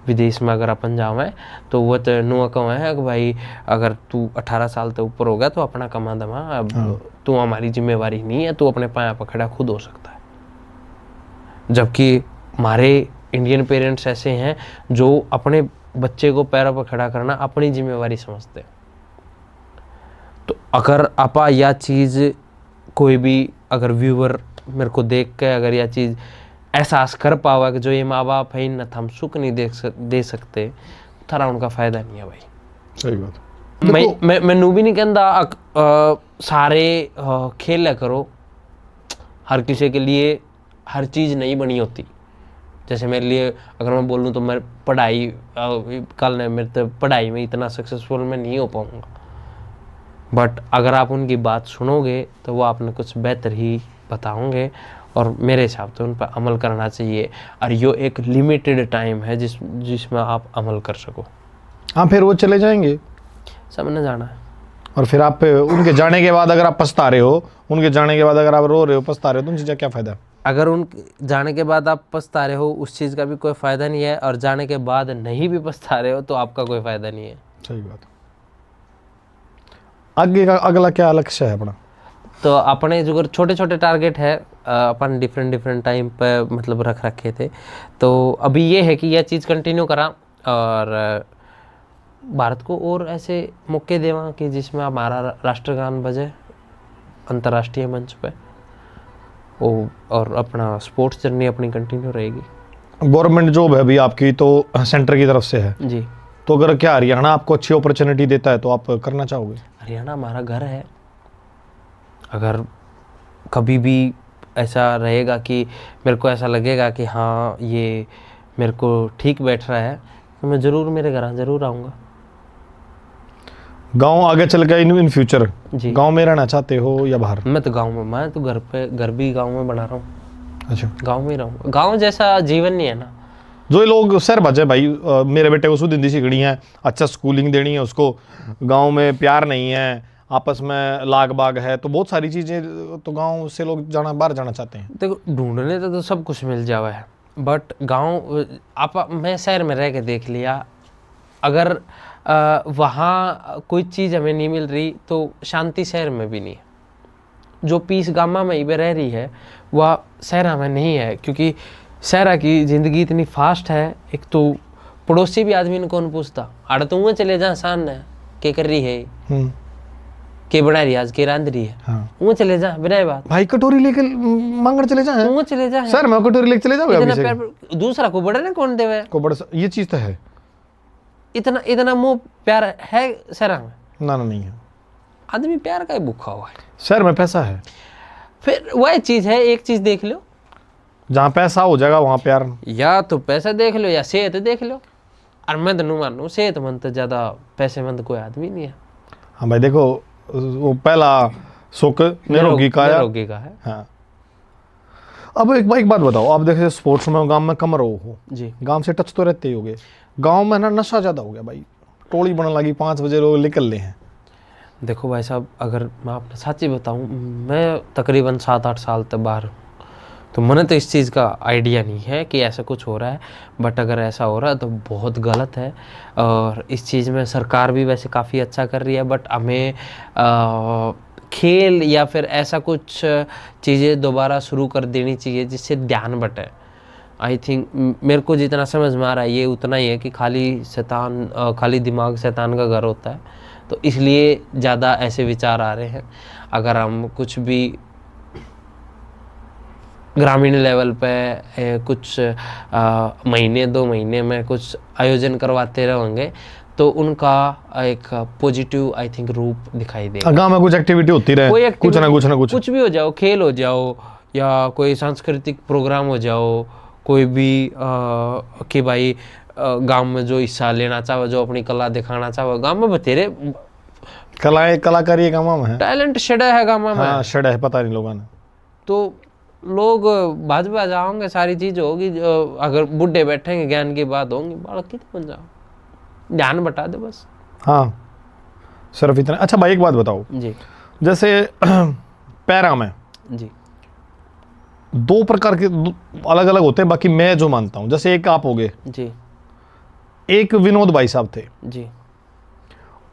S2: विदेश में अगर अपन जावें तो वो तो नुआ कहें है कि भाई अगर तू 18 साल से ऊपर हो गया तो अपना कमा दमा, अब तू हमारी जिम्मेवारी नहीं है, तू अपने पाया पर खड़ा खुद हो सकता है। जबकि हमारे इंडियन पेरेंट्स ऐसे हैं जो अपने बच्चे को पैरों पर खड़ा करना अपनी जिम्मेवारी समझते हैं। तो अगर आपा यह चीज़ कोई भी अगर व्यूअर मेरे को देख के अगर यह चीज़ एहसास कर पावा कि जो ये माँ बाप है इन हम सुख नहीं दे सकते, थारा उनका फ़ायदा नहीं है भाई।
S1: सही बात।
S2: मैं नू भी नहीं कहता सारे खेल करो, हर किसी के लिए हर चीज़ नहीं बनी होती। जैसे मेरे लिए अगर मैं बोलूँ तो मैं पढ़ाई कल ने मेरे तो पढ़ाई में इतना सक्सेसफुल मैं नहीं हो पाऊँगा, बट अगर आप उनकी बात सुनोगे तो वो आपने कुछ बेहतर ही बताओगे और मेरे हिसाब से उन पर अमल करना चाहिए। और यो एक लिमिटेड टाइम है जिसमें आप अमल कर सको।
S1: हाँ, फिर वो चले जाएंगे,
S2: सबने जाना है।
S1: और फिर आप उनके जाने के बाद अगर आप पछता रहे हो, उनके जाने के बाद अगर आप रो रहे हो, पछता रहे हो, तो उन चीज़ का क्या फ़ायदा?
S2: अगर उन जाने के बाद आप पछता रहे हो उस चीज़ का भी कोई फ़ायदा नहीं है, और जाने के बाद नहीं भी पछता रहे हो तो आपका कोई फ़ायदा नहीं है।
S1: सही बात। आगे का अगला क्या लक्ष्य है अपना?
S2: तो अपने जो छोटे छोटे टारगेट है अपन डिफरेंट टाइम पे मतलब रख रखे थे, तो अभी ये है कि यह चीज़ कंटिन्यू करा और भारत को और ऐसे मौके देवा कि जिसमें हमारा राष्ट्रगान बजे अंतर्राष्ट्रीय मंच पे, और अपना स्पोर्ट्स जर्नी अपनी कंटिन्यू रहेगी।
S1: गवर्नमेंट जॉब है अभी आपकी, तो सेंटर की तरफ से है
S2: जी।
S1: तो अगर क्या हरियाणा आपको अच्छी अपॉर्चुनिटी देता है तो आप करना चाहोगे?
S2: हरियाणा हमारा घर है, अगर कभी भी ऐसा रहेगा कि मेरे को ऐसा लगेगा कि हाँ ये मेरे को ठीक बैठ रहा है, तो मैं ज़रूर मेरे घर ज़रूर आऊँगा।
S1: गांव आगे चल के इन फ्यूचर
S2: जी।
S1: गांव में रहना चाहते हो या बाहर?
S2: मैं तो गांव में, मैं तो घर भी गांव में बना रहा हूँ।
S1: अच्छा,
S2: गांव में रहूँगा। गांव जैसा जीवन नहीं है ना।
S1: जो ये लोग शहर भजे भाई, मेरे बेटे को शुद्ध हिंदी सीखनी है, अच्छा स्कूलिंग देनी है उसको, गांव में प्यार नहीं है, आपस में लाग बाग है, तो बहुत सारी चीज़ें, तो गांव से लोग बाहर जाना चाहते हैं।
S2: देखो ढूंढने तो सब कुछ मिल जावा है, बट गांव मैं शहर में रह के देख लिया, अगर वहाँ कोई चीज़ हमें नहीं मिल रही तो शांति शहर में भी नहीं है। जो पीस गामा में ही रह रही है वह शहर में नहीं है, क्योंकि शहर की ज़िंदगी इतनी फास्ट है। एक तो पड़ोसी भी आदमी ने कौन पूछता, आड़ तो वहाँ चले जा सान है के कर रही है, के बना रही आज के रांध रही है,
S1: हाँ।
S2: वहाँ चले जा बिना बात।
S1: भाई कटोरी लेके मांगड़ चले जाए,
S2: वहाँ चले जा
S1: सर मैं कटोरी लेके चले जाओगे,
S2: दूसरा को बड़े ने कौन देवे
S1: को बड़ा ये चीज़ तो है।
S2: इतना मोह प्यार है शहर में?
S1: ना नहीं है,
S2: आदमी प्यार का ही भूखा हुआ है।
S1: शहर में पैसा है,
S2: फिर वह चीज़ है, एक चीज़ देख लो,
S1: जहाँ पैसा हो जाएगा वहाँ प्यार।
S2: या तो पैसा देख लो या सेहत देख लो। और मैं तो नहीं मानू सेहतमंद तो ज़्यादा पैसेमंद कोई आदमी नहीं है।
S1: हाँ भाई देखो, वो पहला सुख निरोगी का
S2: है।
S1: हाँ। अब एक बात बताओ, आप देखिए स्पोर्ट्स में गांव में कम रहो हो
S2: जी,
S1: गांव से टच तो रहते ही होगे, गांव में ना नशा ज़्यादा हो गया भाई, टोली बनने लगी, 5 बजे लोग निकल रहे हैं।
S2: देखो भाई साहब, अगर मैं आपने सच्ची बताऊं, मैं तकरीबन 7-8 साल तक बाहर हूँ, तो मैंने तो इस चीज़ का आइडिया नहीं है कि ऐसा कुछ हो रहा है, बट अगर ऐसा हो रहा है तो बहुत गलत है। और इस चीज़ में सरकार भी वैसे काफ़ी अच्छा कर रही है, बट हमें खेल या फिर ऐसा कुछ चीज़ें दोबारा शुरू कर देनी चाहिए जिससे ध्यान बटे। आई थिंक मेरे को जितना समझ में आ रहा है ये उतना ही है कि खाली दिमाग शैतान का घर होता है, तो इसलिए ज़्यादा ऐसे विचार आ रहे हैं। अगर हम कुछ भी ग्रामीण लेवल पे कुछ महीने 2 महीने में कुछ आयोजन करवाते रहेंगे तो उनका एक पॉजिटिव आई थिंक रूप दिखाई देगा।
S1: गाँव में कुछ एक्टिविटी होती रहे, कुछ ना कुछ
S2: भी हो जाओ, खेल हो जाओ या कोई सांस्कृतिक प्रोग्राम हो जाओ, कोई भी कि भाई गांव में जो हिस्सा लेना चाहे, जो अपनी कला दिखाना चाहे, गांव में बतेरे
S1: कलाकारी गाँव में है,
S2: टैलेंट शेड़ा है गांव में।
S1: हाँ, शेड़ा है, पता नहीं लोगों ने,
S2: तो लोग भाजपा जाओगे, सारी चीज़ होगी। अगर बुढ़े बैठेंगे ज्ञान की बात होंगी, बालक की तो बन जाओ, ध्यान बता दे बस।
S1: हाँ सिर्फ इतना। अच्छा भाई एक बात बताओ
S2: जी,
S1: जैसे पैरा में
S2: जी
S1: 2 प्रकार के अलग अलग होते हैं, बाकी मैं जो मानता हूँ, जैसे एक आप हो गए
S2: जी,
S1: एक विनोद भाई साहब थे
S2: जी,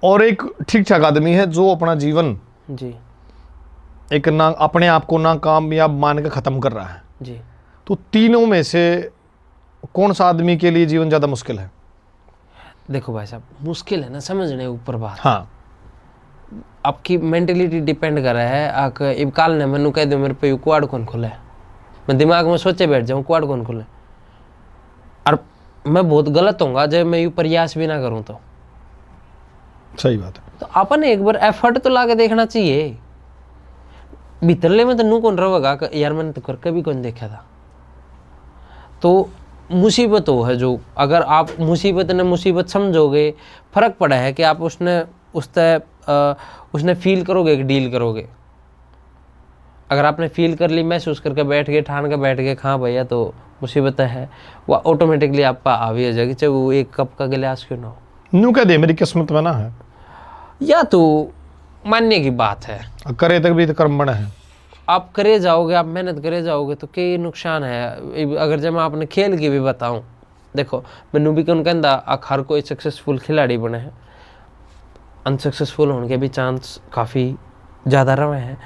S1: और एक ठीक ठाक आदमी है जो अपना जीवन
S2: जी,
S1: एक ना अपने आप को नाकामयाब मान के ख़त्म कर रहा है,
S2: जी।
S1: तो तीनों में से कौन सा आदमी के लिए जीवन ज़्यादा मुश्किल है?
S2: देखो भाई साहब, मुश्किल है ना समझने ऊपर बात।
S1: हाँ,
S2: आपकी मेंटेलिटी डिपेंड कर रहा है। आक इब काल ने मैनू कह दो मेरे पे यू क्वाड कौन खुला है, मैं दिमाग में सोचे बैठ जाऊँ क्वाड कौन खुला, और मैं बहुत गलत होऊंगा जब मैं यू प्रयास भी ना करूँ तो।
S1: सही बात है।
S2: तो अपन एक बार एफर्ट तो ला के देखना चाहिए। भीतरले में तो नू कौन रहेगा यार, मैंने तो करके भी कौन देखा था। तो मुसीबत हो है जो, अगर आप मुसीबत ने मुसीबत समझोगे, फर्क पड़ा है कि आप उसने फील करोगे कि डील करोगे। अगर आपने फील कर ली, महसूस करके बैठ गए, ठान के बैठ गए, हाँ भैया तो मुसीबत है, वह ऑटोमेटिकली आपका आवी हो जाएगी, चाहे वो 1 कप का गिलास क्यों ना हो।
S1: न्यू कह दे मेरी किस्मत में ना है,
S2: या तो मानने की बात है,
S1: करे तक भी तो कर्म बना है।
S2: आप करे जाओगे, आप मेहनत करे जाओगे तो कई नुकसान है। अगर जब मैं अपने खेल की भी बताऊं, देखो मैनू भी कौन कहता हर कोई सक्सेसफुल खिलाड़ी बने हैं, अनसक्सेसफुल होने के भी चांस काफ़ी ज़्यादा रहे हैं।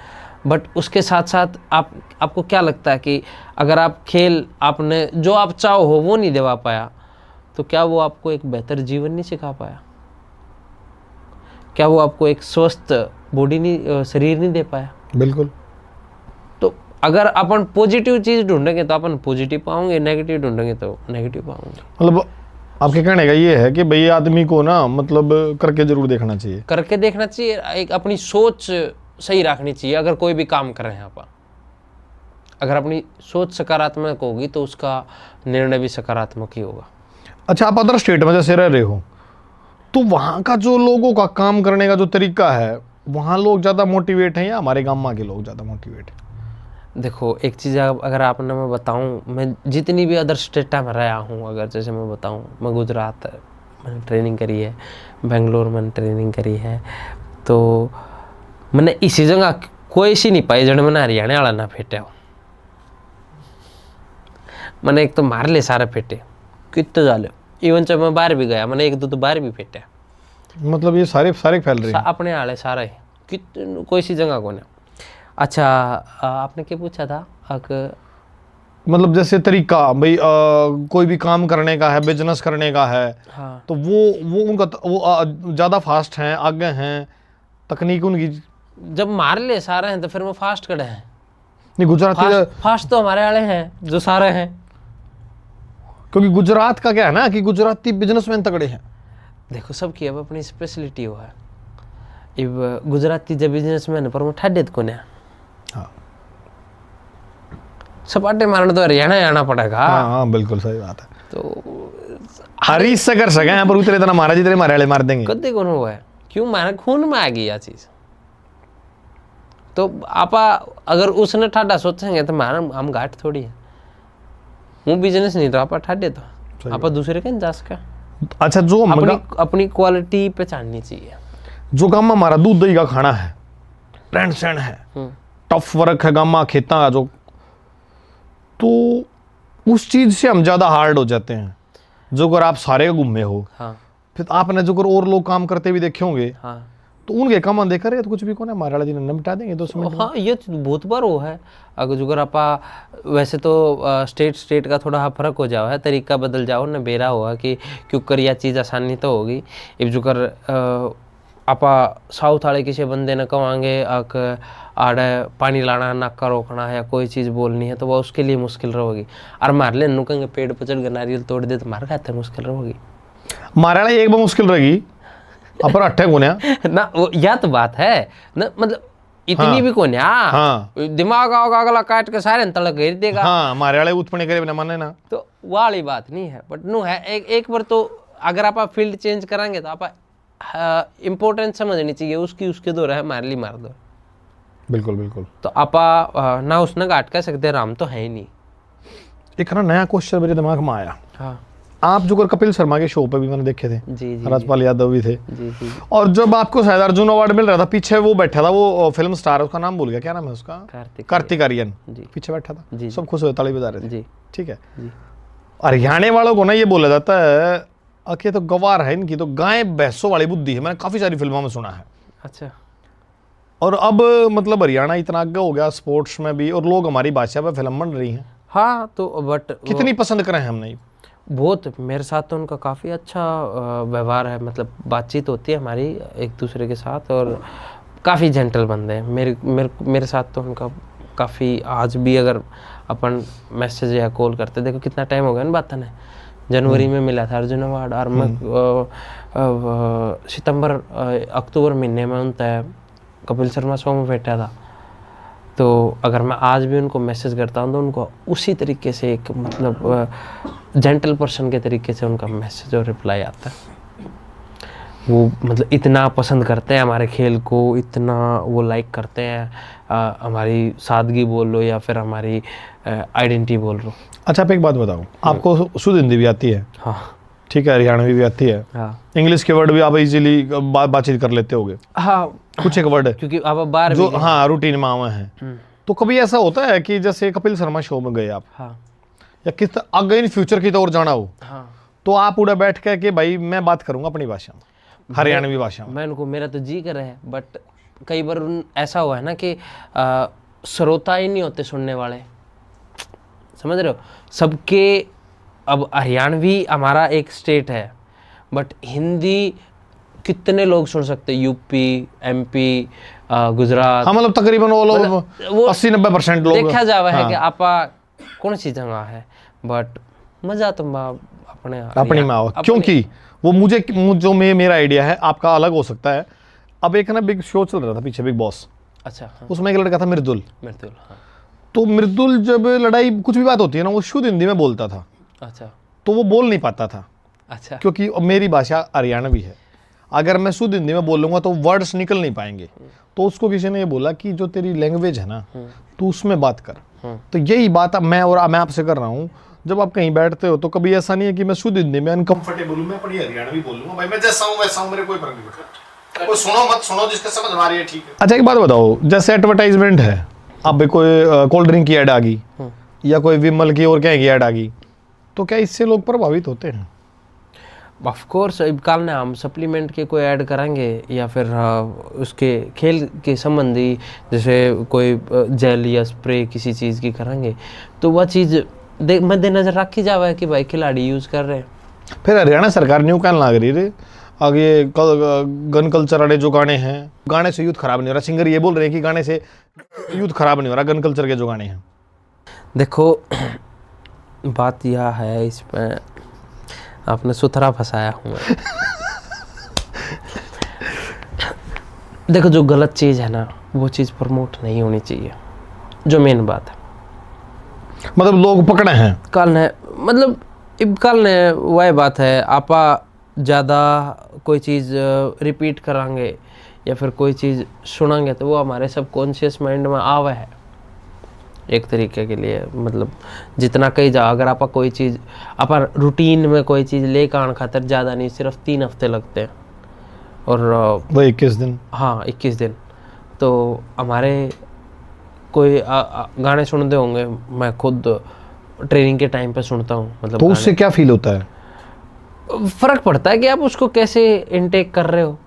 S2: बट उसके साथ साथ आपको क्या लगता है कि अगर आप खेल आपने जो आप चाहो हो वो नहीं दिवा पाया, तो क्या वो आपको एक बेहतर जीवन नहीं सिखा पाया? क्या वो आपको एक स्वस्थ बॉडी नहीं, शरीर नहीं दे पाया?
S1: बिल्कुल।
S2: तो अगर अपन पॉजिटिव चीज़ ढूंढेंगे तो अपन पॉजिटिव पाओगे, नेगेटिव ढूंढेंगे तो नेगेटिव पाओगे।
S1: मतलब आपके कहने का ये है कि भाई आदमी को ना मतलब करके जरूर देखना चाहिए,
S2: करके देखना चाहिए, एक अपनी सोच सही रखनी चाहिए अगर कोई भी काम कर रहे हैं अपन। अगर अपनी सोच सकारात्मक होगी तो उसका निर्णय भी सकारात्मक ही होगा।
S1: अच्छा, आप अदर स्टेट में जैसे रह रहे हो, तो वहाँ का जो लोगों का काम करने का जो तरीका है, वहाँ लोग ज़्यादा मोटिवेट हैं या हमारे गाँव के लोग ज़्यादा मोटिवेट हैं?
S2: देखो एक चीज़ अगर आपने मैं बताऊं, मैं जितनी भी अदर स्टेट में रहा हूं, अगर जैसे मैं बताऊं, मैं गुजरात मैंने ट्रेनिंग करी है, बेंगलोर मैंने ट्रेनिंग करी है, तो मैंने इसी जगह कोई सी नहीं पाई जड़े मैंने हरियाणा वाला ना फेटे हो। मैंने एक तो मार ले सारे फेटे कितने जाले, इवन जब मैं बाहर भी गया मैंने एक दो तो बाहर भी फेटे।
S1: मतलब ये सारे सारे फैल रहे हैं
S2: अपने आले सारे कितने, कोई सी जगह को ना। अच्छा आपने क्या पूछा था?
S1: मतलब जैसे तरीका भाई, कोई भी काम करने का है, बिजनेस करने का है,
S2: हाँ,
S1: तो वो उनका वो ज़्यादा फास्ट हैं, आगे हैं, तकनीक उनकी।
S2: जब मार ले सारे हैं तो फिर वो फास्ट खड़े हैं।
S1: नहीं, गुजराती
S2: फास्ट तो हमारे वाले हैं जो सारे हैं,
S1: क्योंकि गुजरात का क्या है ना कि गुजराती बिजनेसमैन तगड़े हैं।
S2: देखो सबकी अब अपनी स्पेशलिटी हो है। इब गुजराती जब बिजनेसमैन पर वो ठाडे को ना
S1: हाँ
S2: सपाटे मारने तो हरियाणा आना पड़ेगा।
S1: हाँ बिल्कुल सही बात है।
S2: तो
S1: हरीश से कर सके पर उतरे इतना मारा जितने मारे वाले मार देंगे।
S2: कद्दे कौन हुआ है, क्यों मारे खून में आ गई यह चीज। तो आपा अगर उसने ठाडा सोचेंगे तो मारा हम घाट थोड़ी है, वो बिजनेस नहीं तो आपा ठाडे तो आपा दूसरे के जा सका।
S1: अच्छा, जो
S2: अपनी क्वालिटी पहचाननी चाहिए।
S1: जो गाँव में हमारा दूध दही का खाना है, रहन सहन है, टफ वर्क है गाँव में खेता का जो, तो उस चीज से हम ज्यादा हार्ड हो जाते हैं। जो अगर आप सारे घूमे हो,
S2: हाँ,
S1: फिर आपने जो और लोग काम करते भी देखे होंगे,
S2: हाँ,
S1: तो उनके काम देखा रहे तो कुछ भी कौन है हमारा जी ने निपटा देंगे 2 मिनट।
S2: हाँ, ये बहुत बार वो है। अगर आपा वैसे तो स्टेट का थोड़ा फर्क हो जाओ है, तरीका बदल जाओ न बेरा हुआ कि क्यों कर यह चीज़ आसानी तो होगी। इब जो कर आपा साउथ वाले किसी बंदे ने कहेंगे आड़े पानी लाना, नाका रोकना है या कोई चीज़ बोलनी है तो वह उसके लिए मुश्किल रहेगी। और मार ले नु कहेंगे पेड़ पर चढ़ कर नारियल तोड़ दे तो मार खाते मुश्किल रहेगी।
S1: मारा एक बार मुश्किल रहेगी अपर 8 गुना
S2: ना, वो यह तो बात है ना, मतलब इतनी
S1: हाँ,
S2: भी कोन्या।
S1: हाँ,
S2: दिमाग आओगा अगला काट के सारे तलक घेर देगा।
S1: हाँ, हमारे वाले उत्पन्न करे बिना माने ना,
S2: तो वाली बात नहीं है। बट नो है एक बार तो अगर आप फील्ड चेंज करेंगे तो आप इम्पोर्टेंस समझनी चाहिए उसकी, उसके दो रहे मार ली मार दो।
S1: बिल्कुल बिल्कुल।
S2: तो आप ना उसने काट कर सकते, राम तो है ही नहीं।
S1: एक ना नया क्वेश्चन मेरे दिमाग में आया।
S2: हाँ
S1: आप जो कपिल शर्मा के शो पे भी मैंने देखे थे,
S2: जी जी
S1: राजपाल यादव भी थे,
S2: जी जी।
S1: और जब आपको शायद अर्जुन अवार्ड मिल रहा था, पीछे वो बैठा था, वो फिल्म स्टार, उसका नाम भूल गया, क्या नाम है उसका, कार्तिक आर्यन
S2: जी
S1: पीछे बैठा था
S2: जी।
S1: सब खुश हुए, ताली बजा रहे थे
S2: जी
S1: ठीक है।
S2: जी।
S1: हरियाणा वालों को ना ये बोला जाता है कि तो गवार है इनकी तो गाय भैंसों वाली बुद्धि है, मैंने काफी सारी फिल्मों में सुना है।
S2: अच्छा।
S1: और अब मतलब हरियाणा इतना आगे हो गया स्पोर्ट्स में भी, और लोग हमारी भाषा पे फिल्म बन रही हैं।
S2: हाँ तो बट
S1: कितनी पसंद करें हमने,
S2: बहुत, मेरे साथ तो उनका काफ़ी अच्छा व्यवहार है, मतलब बातचीत होती है हमारी एक दूसरे के साथ, और काफ़ी जेंटल बंदे हैं। मेरे साथ तो उनका काफ़ी, आज भी अगर अपन मैसेज या कॉल करते, देखो कितना टाइम हो गया ना बात ने, जनवरी में मिला था अर्जुन अवार्ड, और मैं सितंबर अक्टूबर महीने में उन तय कपिल शर्मा शो में बैठा था। तो अगर मैं आज भी उनको मैसेज करता हूँ तो उनको उसी तरीके से एक मतलब जेंटल पर्सन के तरीके से उनका मैसेज और रिप्लाई आता है। वो मतलब इतना पसंद करते हैं हमारे खेल को, इतना वो लाइक करते हैं हमारी सादगी बोल लो या फिर हमारी आइडेंटिटी बोल लो।
S1: अच्छा आप एक बात बताओ, आपको शुद्ध हिंदी भी आती है?
S2: हाँ
S1: ठीक है, हरियाणवी भी आती है,
S2: हाँ,
S1: इंग्लिश के वर्ड भी आप इजीली बातचीत कर लेते होगे?
S2: हाँ
S1: कुछ एक वर्ड
S2: क्योंकि अब बाहर
S1: जो हाँ रूटीन में आवे हैं। तो कभी ऐसा होता है कि जैसे कपिल शर्मा शो में गए आप,
S2: हाँ
S1: या किस अगर इन फ्यूचर की तौर जाना हो,
S2: हाँ,
S1: तो आप उड़ा बैठ के कि भाई मैं बात करूंगा अपनी भाषा में, हरियाणवी भाषा में?
S2: मैं उनको, मेरा तो जी कर रहा है, बट कई बार ऐसा हुआ है ना कि श्रोता ही नहीं होते सुनने वाले, समझ रहे हो सबके। अब हरियाणवी हमारा एक स्टेट है, बट हिंदी कितने लोग सुन सकते, यूपी एमपी गुजरात।
S1: हाँ मतलब तकरीबन वो लोग 80-90% लोग
S2: देखा जावा है
S1: हाँ।
S2: कि आपा कौन सी जगह है, बट मजा तो
S1: अपनी में आओ, क्योंकि वो मुझे जो मेरा आइडिया है, आपका अलग हो सकता है। अब एक ना बिग शो चल रहा था पीछे, बिग बॉस,
S2: अच्छा हाँ।
S1: उसमें एक लड़का था मृदुल,
S2: हाँ।
S1: तो मृदुल जब लड़ाई कुछ भी बात होती है ना, वो शुद्ध हिंदी में बोलता था,
S2: अच्छा
S1: तो वो बोल नहीं पाता था,
S2: अच्छा
S1: क्योंकि मेरी भाषा हरियाणवी है। अगर मैं शुद्ध हिंदी में बोलूँगा तो वर्ड्स निकल नहीं पाएंगे। तो उसको किसी ने ये बोला कि जो तेरी लैंग्वेज है ना, तू उसमें बात कर। तो यही बात अब मैं आपसे कर रहा हूँ। जब आप कहीं बैठते हो तो कभी ऐसा नहीं है कि मैं शुद्ध हिंदी में अनकंफर्टेबल हूँ, मैं अपनी हरियाणवी बोलूँगा, भाई मैं जैसा हूँ वैसा हूँ, मेरे कोई फर्क नहीं पड़ता। कोई सुनो मत सुनो, जिसके समझ में आ रही है ठीक है। अच्छा एक बात बताओ, जैसे एडवर्टाइजमेंट है, अब कोई कोल्ड ड्रिंक की ऐड आ गई या कोई विमल की और क्या की ऐड आ गई, तो क्या इससे लोग प्रभावित होते हैं?
S2: ऑफ कोर्स अब काल ने हम सप्लीमेंट के कोई ऐड करेंगे या फिर उसके खेल के संबंधी जैसे कोई जेल या स्प्रे किसी चीज़ की करेंगे, तो वह चीज़ मद्देनजर रखी जावे कि भाई खिलाड़ी यूज़ कर रहे हैं।
S1: फिर हरियाणा सरकार न्यू कहने लग रही है आगे गन कल्चर वाले जो गाने हैं, गाने से यूथ खराब नहीं हो रहा। सिंगर ये बोल रहे हैं कि गाने से यूथ खराब नहीं हो रहा, गन कल्चर के जो गाने हैं।
S2: देखो बात यह है, इसमें आपने सुथरा फंसाया हूँ मैं। देखो जो गलत चीज़ है ना, वो चीज़ प्रमोट नहीं होनी चाहिए, जो मेन बात है।
S1: मतलब लोग पकड़े हैं
S2: कल ने, मतलब कल ने वह बात है, आपा ज़्यादा कोई चीज़ रिपीट करांगे या फिर कोई चीज़ सुनांगे तो वो हमारे सबकॉन्शियस माइंड में आवा है एक तरीके के लिए। मतलब जितना कही जा, अगर आप कोई चीज़ आप रूटीन में कोई चीज़ लेकर आने खातर ज़्यादा नहीं, सिर्फ 3 हफ्ते लगते हैं और
S1: वो 21 दिन।
S2: हाँ 21 दिन। तो हमारे कोई गाने सुनते होंगे, मैं खुद ट्रेनिंग के टाइम पे सुनता हूँ। मतलब
S1: तो उससे क्या फील होता है?
S2: फ़र्क पड़ता है कि आप उसको कैसे इनटेक कर रहे हो,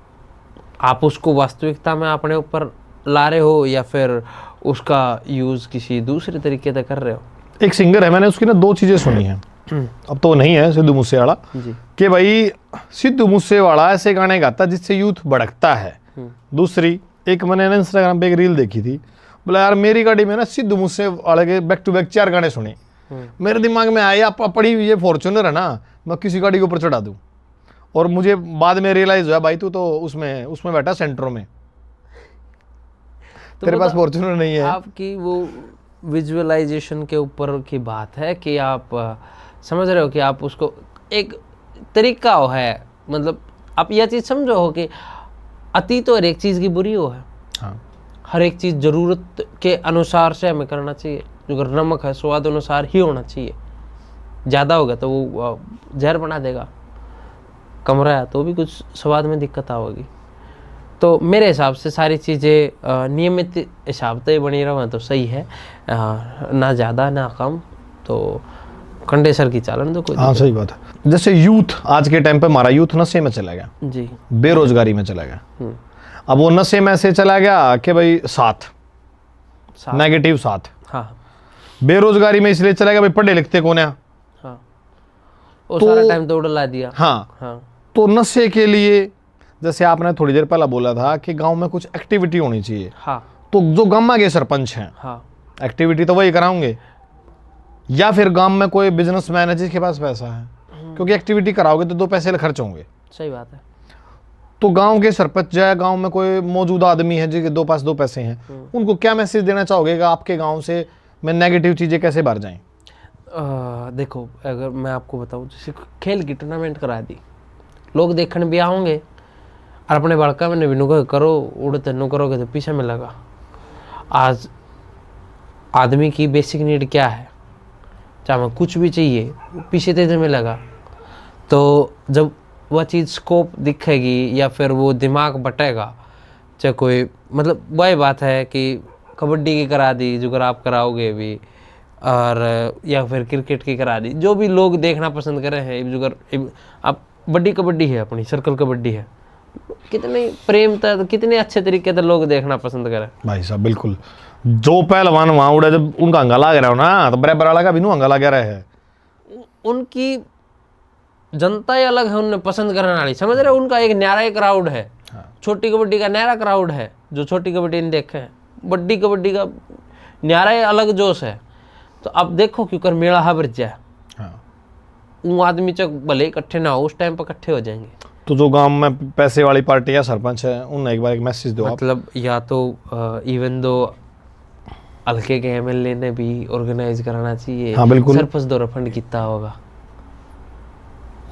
S2: आप उसको वास्तविकता में अपने ऊपर ला रहे हो या फिर उसका यूज़ किसी दूसरे तरीके से कर रहे हो।
S1: एक सिंगर है, मैंने उसकी ना 2 चीज़ें सुनी हैं, अब तो नहीं है, सिद्धू मूसेवाला
S2: जी।
S1: कि भाई सिद्धू मूसेवाला ऐसे गाने गाता जिससे यूथ भड़कता है। दूसरी एक मैंने ना इंस्टाग्राम पे एक रील देखी थी, बोला यार मेरी गाड़ी में ना सिद्धू मूसेवाले के बैक टू बैक 4 गाने सुने। मेरे दिमाग में आया पड़ी हुई ये फॉर्च्यूनर है ना, मैं किसी गाड़ी के ऊपर चढ़ा दूँ। और मुझे बाद में रियलाइज हुआ भाई तू तो उसमें बैठा सेंट्रो में,
S2: तो
S1: तेरे पास फॉर्च्यूनर नहीं है।
S2: आपकी वो विजुअलाइजेशन के ऊपर की बात है कि आप समझ रहे हो कि आप उसको एक तरीका हो है। मतलब आप यह चीज़ समझो हो कि अति तो हर एक चीज़ की बुरी हो है।
S1: हाँ।
S2: हर एक चीज़ ज़रूरत के अनुसार से हमें करना चाहिए। अगर नमक है स्वाद अनुसार ही होना चाहिए, ज़्यादा होगा तो वो जहर बना देगा। कमरा है तो भी कुछ स्वाद में दिक्कत आएगी। तो मेरे हिसाब से सारी चीज़ें नियमित हिसाब से बनी रहा तो सही है, ना ज़्यादा ना कम। तो कंडेसर की चालन तो कोई।
S1: हाँ सही बात है। जैसे यूथ आज के टाइम पे हमारा यूथ नशे में चला गया
S2: जी,
S1: बेरोजगारी में चला गया। अब वो नशे में ऐसे चला गया कि भाई साथ नेगेटिव साथ।
S2: हाँ
S1: बेरोजगारी में इसलिए चला गया भाई पढ़े लिखते कौन है।
S2: हाँ, वो सारा टाइम तो उड़ला दिया।
S1: हाँ,
S2: हाँ
S1: तो नशे के लिए जैसे आपने थोड़ी देर पहले बोला था कि गांव में कुछ एक्टिविटी होनी चाहिए।
S2: हाँ
S1: तो जो गांव के सरपंच हैं,
S2: हाँ
S1: एक्टिविटी तो वही कराओगे, या फिर गांव में कोई बिजनेसमैन है जिसके पास पैसा है, क्योंकि एक्टिविटी कराओगे तो 2 पैसे खर्च होंगे।
S2: सही बात है।
S1: तो गांव के सरपंच या गांव में कोई मौजूदा आदमी है जिसके 2 पास 2 पैसे हैं, उनको क्या मैसेज देना चाहोगे कि आपके गांव से में नेगेटिव चीजें कैसे बाहर जाएं?
S2: देखो अगर मैं आपको बताऊं, जैसे खेल की टूर्नामेंट करा दी, लोग देखने भी आओगे और अपने बड़का में नवीनों को करो उड़ तेनों करोगे तो पीछे मिलेगा। आज आदमी की बेसिक नीड क्या है, चाहे कुछ भी चाहिए पीछे तेज मिलेगा। तो जब वह चीज़ स्कोप दिखेगी या फिर वो दिमाग बटेगा, चाहे कोई मतलब वही बात है कि कबड्डी की करा दी जो अगर आप कराओगे भी, और या फिर क्रिकेट की करा दी, जो भी लोग देखना पसंद कर रहे हैं। जो अगर आप बड़ी कबड्डी है अपनी सर्कल कबड्डी है, कितने प्रेम था, कितने अच्छे तरीके से लोग देखना पसंद करें
S1: भाई साहब। बिल्कुल, जो पहलवान वहां उड़ा जब उनका हंगा लाग रहा हो ना, तो बराबर वाला का भी हंगा लगा रहा है।
S2: उनकी जनता ही अलग है, उन्हें पसंद करने वाली, समझ रहे हो। उनका एक न्यारा क्राउड है। छोटी कबड्डी का न्यारा क्राउड है जो छोटी कबड्डी ने देखे हैं। बड़ी कबड्डी का न्यारा अलग जोश है। तो अब देखो क्योंकि मेला हबर जाए, वो आदमी चक भले इकट्ठे ना हो, उस टाइम पर इकट्ठे हो जाएंगे।
S1: तो जो गांव में पैसे वाली पार्टी या सरपंच है, उन्हें एक बार एक मैसेज दो।
S2: मतलब या तो इवन दो हल्के के एमएलए ने भी ऑर्गेनाइज कराना चाहिए।
S1: हाँ, बिल्कुल।
S2: सरपंच दौरा फंड कितना होगा,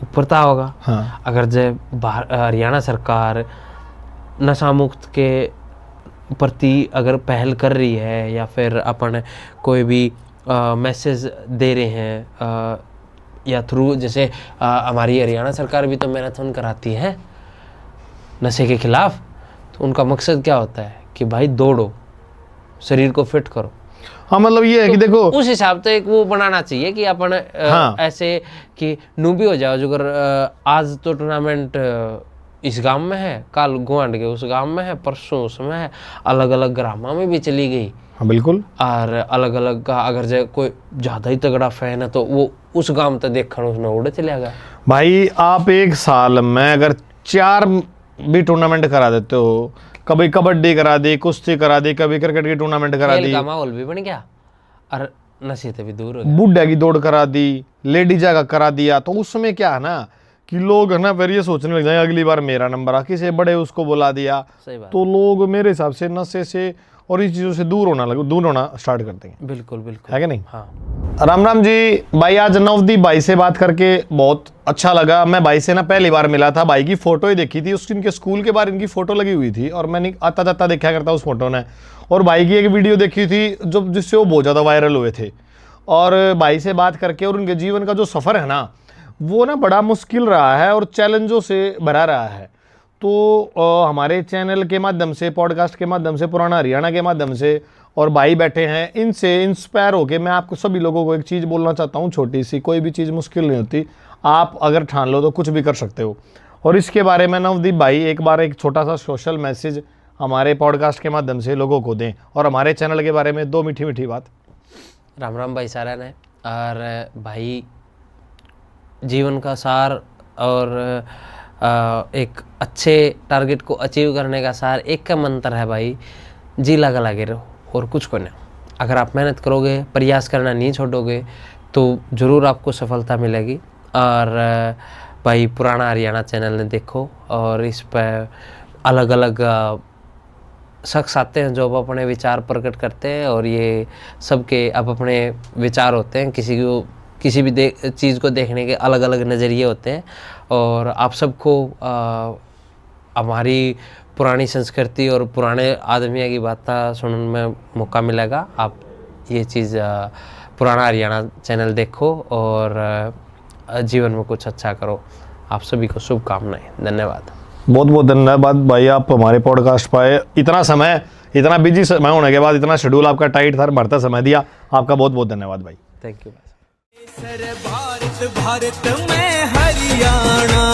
S2: ऊपरता होगा।
S1: हाँ।
S2: अगर जब हरियाणा सरकार नशा मुक्त के प्रति अगर पहल कर रही है या फिर अपन कोई भी मैसेज दे रहे हैं या थ्रू, जैसे हमारी हरियाणा सरकार भी तो मैराथन कराती है नशे के खिलाफ, तो उनका मकसद क्या होता है कि भाई दौड़ो, शरीर को फिट करो।
S1: हाँ, मतलब ये है कि देखो
S2: उस हिसाब से एक वो बनाना चाहिए कि अपन
S1: हाँ।
S2: ऐसे कि नू भी हो जाओ, जो अगर आज तो टूर्नामेंट इस गांव में है, कल गुआंढ के उस गांव में है, परसों उसमें है, अलग अलग ग्रामों में भी चली गई।
S1: हाँ, बिल्कुल।
S2: और अलग अलग का अगर जो कोई ज़्यादा ही तगड़ा फैन है तो वो उस गांव तक देखने उसमें उड़े चले गया।
S1: भाई आप एक साल में अगर 4 भी टूर्नामेंट करा देते हो, कभी कबड्डी करा दी, कुश्ती करा दी, कभी क्रिकेट की टूर्नामेंट करा
S2: खेल
S1: दी,
S2: का माहौल भी बन गया और नशे से भी दूर हो गया।
S1: बुड्ढा की दौड़ करा दी, लेडीज का करा दिया, तो उसमें क्या है ना कि लोग है ना फिर ये सोचने लग जाए अगली बार मेरा नंबर आ, किसी बड़े उसको बुला दिया,
S2: सही बात।
S1: तो लोग मेरे हिसाब से नशे से और इन चीज़ों से दूर होना स्टार्ट करते हैं।
S2: बिल्कुल बिल्कुल,
S1: है कि नहीं?
S2: हाँ।
S1: राम राम जी भाई, आज नवदीप भाई से बात करके बहुत अच्छा लगा। मैं भाई से ना पहली बार मिला था, भाई की फोटो ही देखी थी, उसकी इनके स्कूल के बाहर इनकी फोटो लगी हुई थी और मैंने आता जाता देखा करता उस फोटो ने, और भाई की एक वीडियो देखी थी जो जिससे वो बहुत ज़्यादा वायरल हुए थे। और भाई से बात करके और उनके जीवन का जो सफ़र है ना वो ना बड़ा मुश्किल रहा है और चैलेंजों से भरा रहा है। तो हमारे चैनल के माध्यम से, पॉडकास्ट के माध्यम से, पुराना हरियाणा के माध्यम से, और भाई बैठे हैं, इनसे इंस्पायर होके मैं आपको सभी लोगों को एक चीज़ बोलना चाहता हूँ, छोटी सी, कोई भी चीज़ मुश्किल नहीं होती, आप अगर ठान लो तो कुछ भी कर सकते हो। और इसके बारे में नवदीप भाई एक बार एक छोटा सा सोशल मैसेज हमारे पॉडकास्ट के माध्यम से लोगों को दें और हमारे चैनल के बारे में 2 मीठी मीठी बात।
S2: राम राम भाई सारा ने। और भाई जीवन का सार और एक अच्छे टारगेट को अचीव करने का सार एक का मंत्र है भाई, जी लगा लगे रहो और कुछ को नहीं। अगर आप मेहनत करोगे, प्रयास करना नहीं छोड़ोगे तो ज़रूर आपको सफलता मिलेगी। और भाई पुराना हरियाणा चैनल ने देखो और इस पर अलग अलग शख्स आते हैं जो अब अपने विचार प्रकट करते हैं, और ये सबके अब अपने विचार होते हैं, किसी भी चीज़ को देखने के अलग अलग नज़रिए होते हैं। और आप सबको हमारी पुरानी संस्कृति और पुराने आदमियों की बातें सुनने में मौका मिलेगा। आप ये चीज़ पुराना हरियाणा चैनल देखो और जीवन में कुछ अच्छा करो। आप सभी को शुभकामनाएं। धन्यवाद।
S1: बहुत बहुत धन्यवाद भाई, आप हमारे पॉडकास्ट पाए, इतना बिजी समय होने के बाद इतना शेड्यूल आपका टाइट था, भरता समय दिया, आपका बहुत बहुत धन्यवाद भाई।
S2: Thank you.
S4: भारत भारत में हरियाणा।